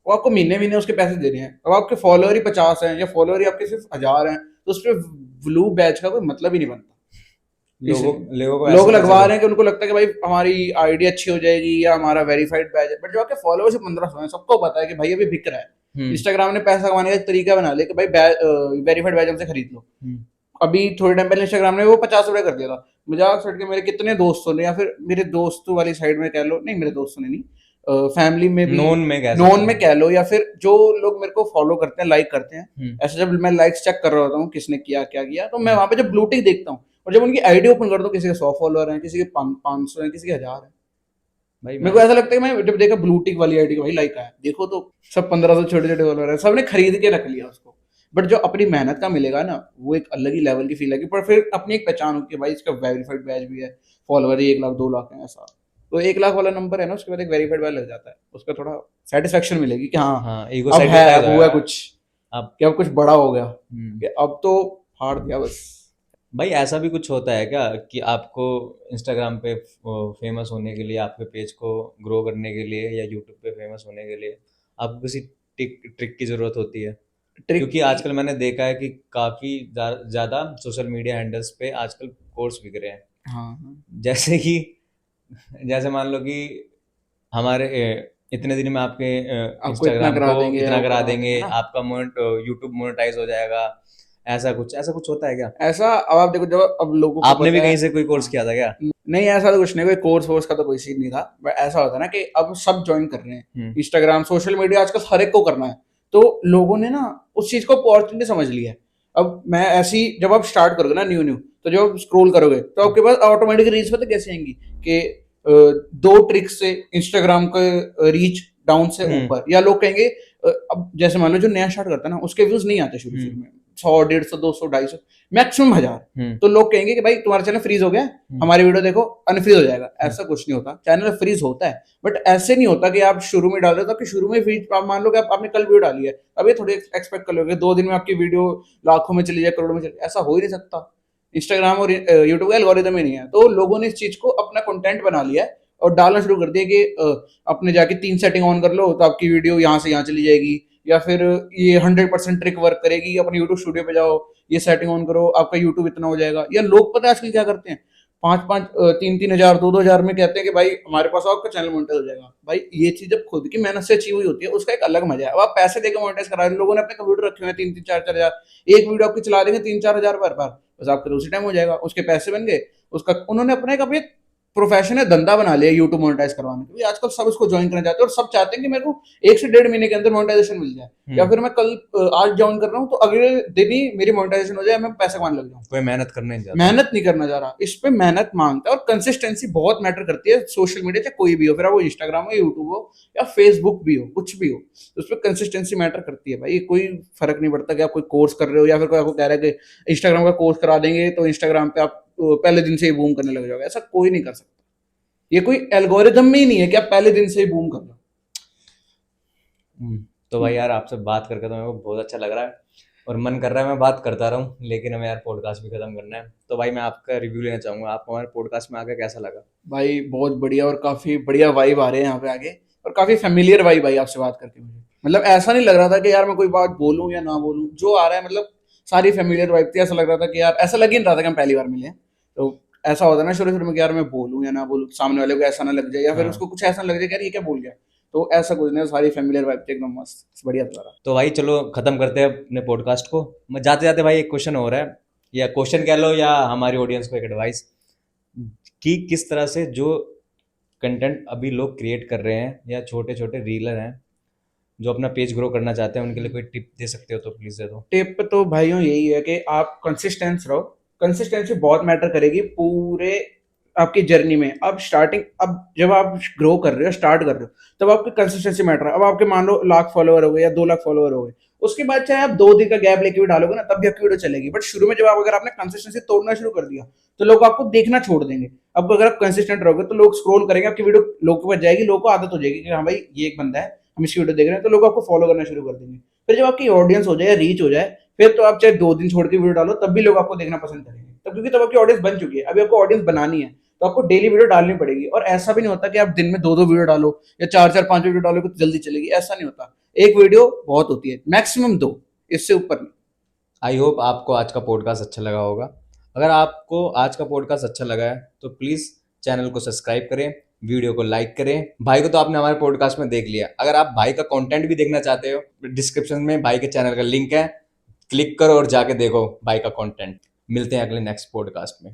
वो आपको महीने महीने उसके पैसे दे रहे हैं। अब आपके फॉलोअर ही 50 हैं, या फॉलोअर ही आपके सिर्फ 1000 हैं, तो उस पर ब्लू बैच का कोई मतलब ही नहीं बनता। लोगों इसलिए लोगों को लोग ऐसे कैसे लगवा रहे हैं कि उनको लगता है कि भाई हमारी आईडी अच्छी हो जाएगी या हमारा वेरीफाइड बैच है, बट जो आपके फॉलोअर्स 1500 हैं, सबको पता है कि भाई अभी बिक रहा है। हम्म। इंस्टाग्राम ने पैसा कमाने का एक तरीका बना लिया कि भाई वेरीफाइड बैच हमसे खरीद लो। हम्म। अभी थोड़े टाइम पहले इंस्टाग्राम ने वो 50 रुपए कर दिया था। मजाक छोड़ के मेरे कितने दोस्तों ने, या फिर मेरे दोस्तों वाली साइड में कह लो, नहीं मेरे दोस्तों ने नहीं, फैमिली में भी, नोन में कह सकते नॉन हो। में कह लो, या फिर जो लोग मेरे को फॉलो करते हैं, लाइक करते हैं, हम्म। ऐसे जब मैं लाइक्स चेक कर रहा होता हूँ किसने किया क्या किया, तो मैं हम्म। वहां पे जब ब्लू टिक देखता हूँ, और जब उनकी आईडी ओपन करता हूँ, किसी के 100 फॉलोअर हैं, किसी के 500 हैं, किसी के 1000 है, भाई मेरे मैं। को ऐसा लगता है कि मैं जब देखा ब्लू टिक वाली आईडी का भाई लाइक आया, देखो तो सब 1500 छोटे छोटे फॉलोअर है, सबने खरीद के रख लिया उसको। बट जो अपनी मेहनत का मिलेगा ना, वो एक अलग ही लेवल की फील है, पर फिर अपनी एक पहचान होती है भाई, इसका वेरीफाइड बैच भी है, फॉलोअर ही 1 लाख 2 लाख है ऐसा। तो 1 लाख वाला नंबर है ना, उसके बाद एक वेरीफाइड बैच लग जाता है, उसका थोड़ा सेटिस्फेक्शन मिलेगी कि हाँ हाँ, ईगो अब है, सेटिस्फाइज अब हुआ होगा। कुछ, आप। कि अब कुछ बड़ा हो गया, हम्म। कि अब तो फाड़ दिया बस। भाई ऐसा भी कुछ होता है क्या कि आपको इंस्टाग्राम पे फेमस होने के लिए, आपके पेज को ग्रो करने के लिए, या यूट्यूब पे फेमस होने के लिए आपको किसी ट्रिक की ज़रूरत होती है? ट्रिक क्योंकि आजकल मैंने देखा है कि काफ़ी ज़्यादा सोशल मीडिया हैंडल्स पे आजकल कोर्स बिक रहे हैं। हाँ हाँ, जैसे कि जैसे मान लो कि हमारे इतने दिन में आपके आपको इतना इंस्टाग्राम करा को देंगे या इतना वो करा करा देंगे देंगे, ना। आपका यूट्यूब मोनेटाइज हो जाएगा। ऐसा कुछ होता है क्या? ऐसा अब आप देखो, जब अब लोगों को आपने भी पता है। कहीं से कोई कोर्स हाँ, किया था क्या? नहीं ऐसा तो कुछ नहीं, कोई कोर्स वोर्स का तो कोई सीन नहीं था, बट ऐसा होता है ना कि अब सब ज्वाइन कर रहे हैं। हम्म। इंस्टाग्राम सोशल मीडिया आजकल हर एक को करना है, तो लोगों ने ना उस चीज को अपॉर्चुनिटी समझ लिया है। अब मैं ऐसी, जब आप स्टार्ट करोगे ना न्यू न्यू, तो जब आप स्क्रॉल करोगे तो आपके पास ऑटोमेटिक रील्स पता कैसे आएंगी कि दो ट्रिक से इंस्टाग्राम का रीच डाउन से हम्म। ऊपर, या लोग कहेंगे अब जैसे मान लो जो नया स्टार्ट करता है ना, उसके व्यूज नहीं आते शुरू हम्म। शुरू में, 100 150 200 250, मैक्सिमम 1000। हम्म। तो लोग कहेंगे कि भाई तुम्हारा चैनल फ्रीज हो गया, हमारी वीडियो देखो अनफ्रीज हो जाएगा। हम्म। ऐसा कुछ नहीं होता, चैनल फ्रीज होता है, बट ऐसे नहीं होता कि आप शुरू में डाल रहे हो तो आपकी शुरू में फ्रीज, आप मान लो कि आपने कल वीडियो डाली है, अब ये थोड़ी एक्सपेक्ट कर लोगे 2 दिन में आपकी वीडियो लाखों में चली जाए, करोड़ों में चली जाए, ऐसा हो ही नहीं सकता। इंस्टाग्राम और यूट्यूब का एल्गोरिदम ही नहीं है, तो लोगों ने इस चीज को अपना कंटेंट बना लिया है और डालना शुरू कर दिया कि अपने जाके 3 सेटिंग ऑन कर लो तो आपकी वीडियो यहाँ से यहाँ चली जाएगी, या फिर ये 100% ट्रिक वर्क करेगी, अपने यूट्यूब स्टूडियो पे जाओ, ये सेटिंग ऑन करो, आपका यूट्यूब इतना हो जाएगा। या लोग पता है आजकल क्या करते हैं, 5-5 3-3 हजार 2-2 हजार में कहते हैं कि भाई हमारे पास आओ, आपका चैनल मोनेटाइज हो जाएगा। भाई ये चीज जब खुद की मेहनत से अचीव हुई होती है, उसका एक अलग मजा है। अब आप पैसे देकर मोनेटाइज करा रहे हैं, लोगों ने अपने कंप्यूटर रखे हुए हैं 3-3 4-4 हजार, एक वीडियो आपकी चला देंगे 3-4 हजार बार बार, बस आपका तो उसी टाइम हो जाएगा, उसके पैसे बन गए, उसका उन्होंने अपना एक अभी प्रोफेशन है, धंधा बना लिया यूट्यूब मोनेटाइज करवाने के लिए। आजकल सब इसको ज्वाइन करना चाहते हैं और सब चाहते हैं कि मेरे को 1 से 1.5 महीने के अंदर मोनेटाइजेशन मिल जाए, या हम्म। फिर मैं कल आज ज्वाइन कर रहा हूँ तो अगले दिन ही मेरी मोनेटाइजेशन हो जाए, मैं पैसे कमाने लग जाऊँ। कोई मेहनत करना नहीं चाहता। मेहनत नहीं करना चाह रहा, इस पे मेहनत मांगता है और कंसिस्टेंसी बहुत मैटर करती है सोशल मीडिया, चाहे कोई भी हो, फिर वो इंस्टाग्राम हो, यूट्यूब हो या फेसबुक भी हो, कुछ भी हो, तो उस पर कंसिस्टेंसी मैटर करती है भाई। कोई फर्क नहीं पड़ता कि आप कोई कोर्स कर रहे हो या फिर कोई आपको कह रहा है कि इंस्टाग्राम का कोर्स करा देंगे तो इंस्टाग्राम पे आप पहले दिन से ही बूम करने लग जाओगे, ऐसा कोई नहीं कर सकता। ये कोई एल्गोरिदम में ही नहीं है कि आप पहले दिन से ही बूम कर लो। तो भाई यार आपसे बात करके तो मेरे को बहुत अच्छा लग रहा है और मन कर रहा है मैं बात करता रहूं, लेकिन हमें यार पॉडकास्ट भी खत्म करना है। तो भाई मैं आपका रिव्यू लेना चाहूंगा, आपको हमारे पॉडकास्ट में आकर कैसा लगा? भाई बहुत बढ़िया, और काफी बढ़िया वाइब आ रहे हैं यहाँ पे आगे, और काफी फेमिलियर वाइब आई आपसे बात करके मुझे। मतलब ऐसा नहीं लग रहा था कि यार मैं कोई बात बोलूं या ना बोलूं, जो आ रहा है मतलब सारी फेमिलियर वाइब थी। ऐसा लग रहा था कि यार, ऐसा लग ही नहीं रहा था कि हम पहली बार मिले हैं। तो ऐसा होता है ना शुरू शुरू में कि यार मैं बोलूं या ना बोलूं, सामने वाले को ऐसा ना लग जाए या फिर हाँ। उसको कुछ ऐसा ना लग जाए कि यार ये क्या बोल गया। तो ऐसा कुछ नहीं, सारी फेमिलियर वाइब थी एकदम मस्त, बढ़िया था। तो भाई चलो खत्म करते हैं अपने पॉडकास्ट को। मैं जाते जाते भाई एक क्वेश्चन हो रहा है, या क्वेश्चन कह लो या हमारी ऑडियंस को एक एडवाइस, कि किस तरह से जो कंटेंट अभी लोग क्रिएट कर रहे हैं या छोटे छोटे रीलर हैं जो अपना पेज ग्रो करना चाहते हैं, उनके लिए कोई टिप दे सकते हो तो प्लीज दे दो। टिप तो भाइयों यही है कि आप कंसिस्टेंस रहो। कंसिस्टेंसी बहुत मैटर करेगी पूरे आपकी जर्नी में। अब स्टार्टिंग, अब जब आप ग्रो कर रहे हो, स्टार्ट कर रहे हो, तब आपकी कंसिस्टेंसी मैटर है। अब आपके मान लो 1 लाख फॉलोअर हो गए या 2 लाख फॉलोअर हो गए, उसके बाद चाहे आप 2 दिन का गैप लेके भी डालोगे ना, तब भी आपकी वीडियो चलेगी। बट शुरू में जब आप, अगर आपने कंसिस्टेंसी तोड़ना शुरू कर दिया, तो लोग आपको देखना छोड़ देंगे। अब अगर आप कंसिस्टेंट रहोगे तो लोग स्क्रॉल करेंगे, आपकी वीडियो लोगों के पास जाएगी, लोगों को आदत हो जाएगी कि हाँ भाई ये एक बंदा है, हम इसकी वीडियो देख रहे हैं, तो लोग आपको फॉलो करना शुरू कर देंगे। फिर जब आपकी ऑडियंस हो जाए, रीच हो जाए, फिर तो आप चाहे 2 दिन छोड़ के वीडियो डालो, तब भी लोग आपको देखना पसंद करेंगे, तब क्योंकि तब आपकी ऑडियंस बन चुकी है। अभी आपको ऑडियंस बनानी है, तो आपको डेली वीडियो डालनी पड़ेगी। और ऐसा भी नहीं होता कि आप दिन में 2-2 वीडियो डालो या 4-4 5 वीडियो डालो तो जल्दी चलेगी, ऐसा नहीं होता। एक वीडियो बहुत होती है, मैक्सिमम 2, इससे ऊपर नहीं। आई होप आपको आज का पॉडकास्ट अच्छा लगा होगा। अगर आपको आज का पॉडकास्ट अच्छा लगा है तो प्लीज़ चैनल को सब्सक्राइब करें, वीडियो को लाइक करें। भाई को तो आपने हमारे पॉडकास्ट में देख लिया, अगर आप भाई का कंटेंट भी देखना चाहते हो, डिस्क्रिप्शन में भाई के चैनल का लिंक है, क्लिक करो और जाके देखो भाई का कंटेंट। मिलते हैं अगले नेक्स्ट पॉडकास्ट में।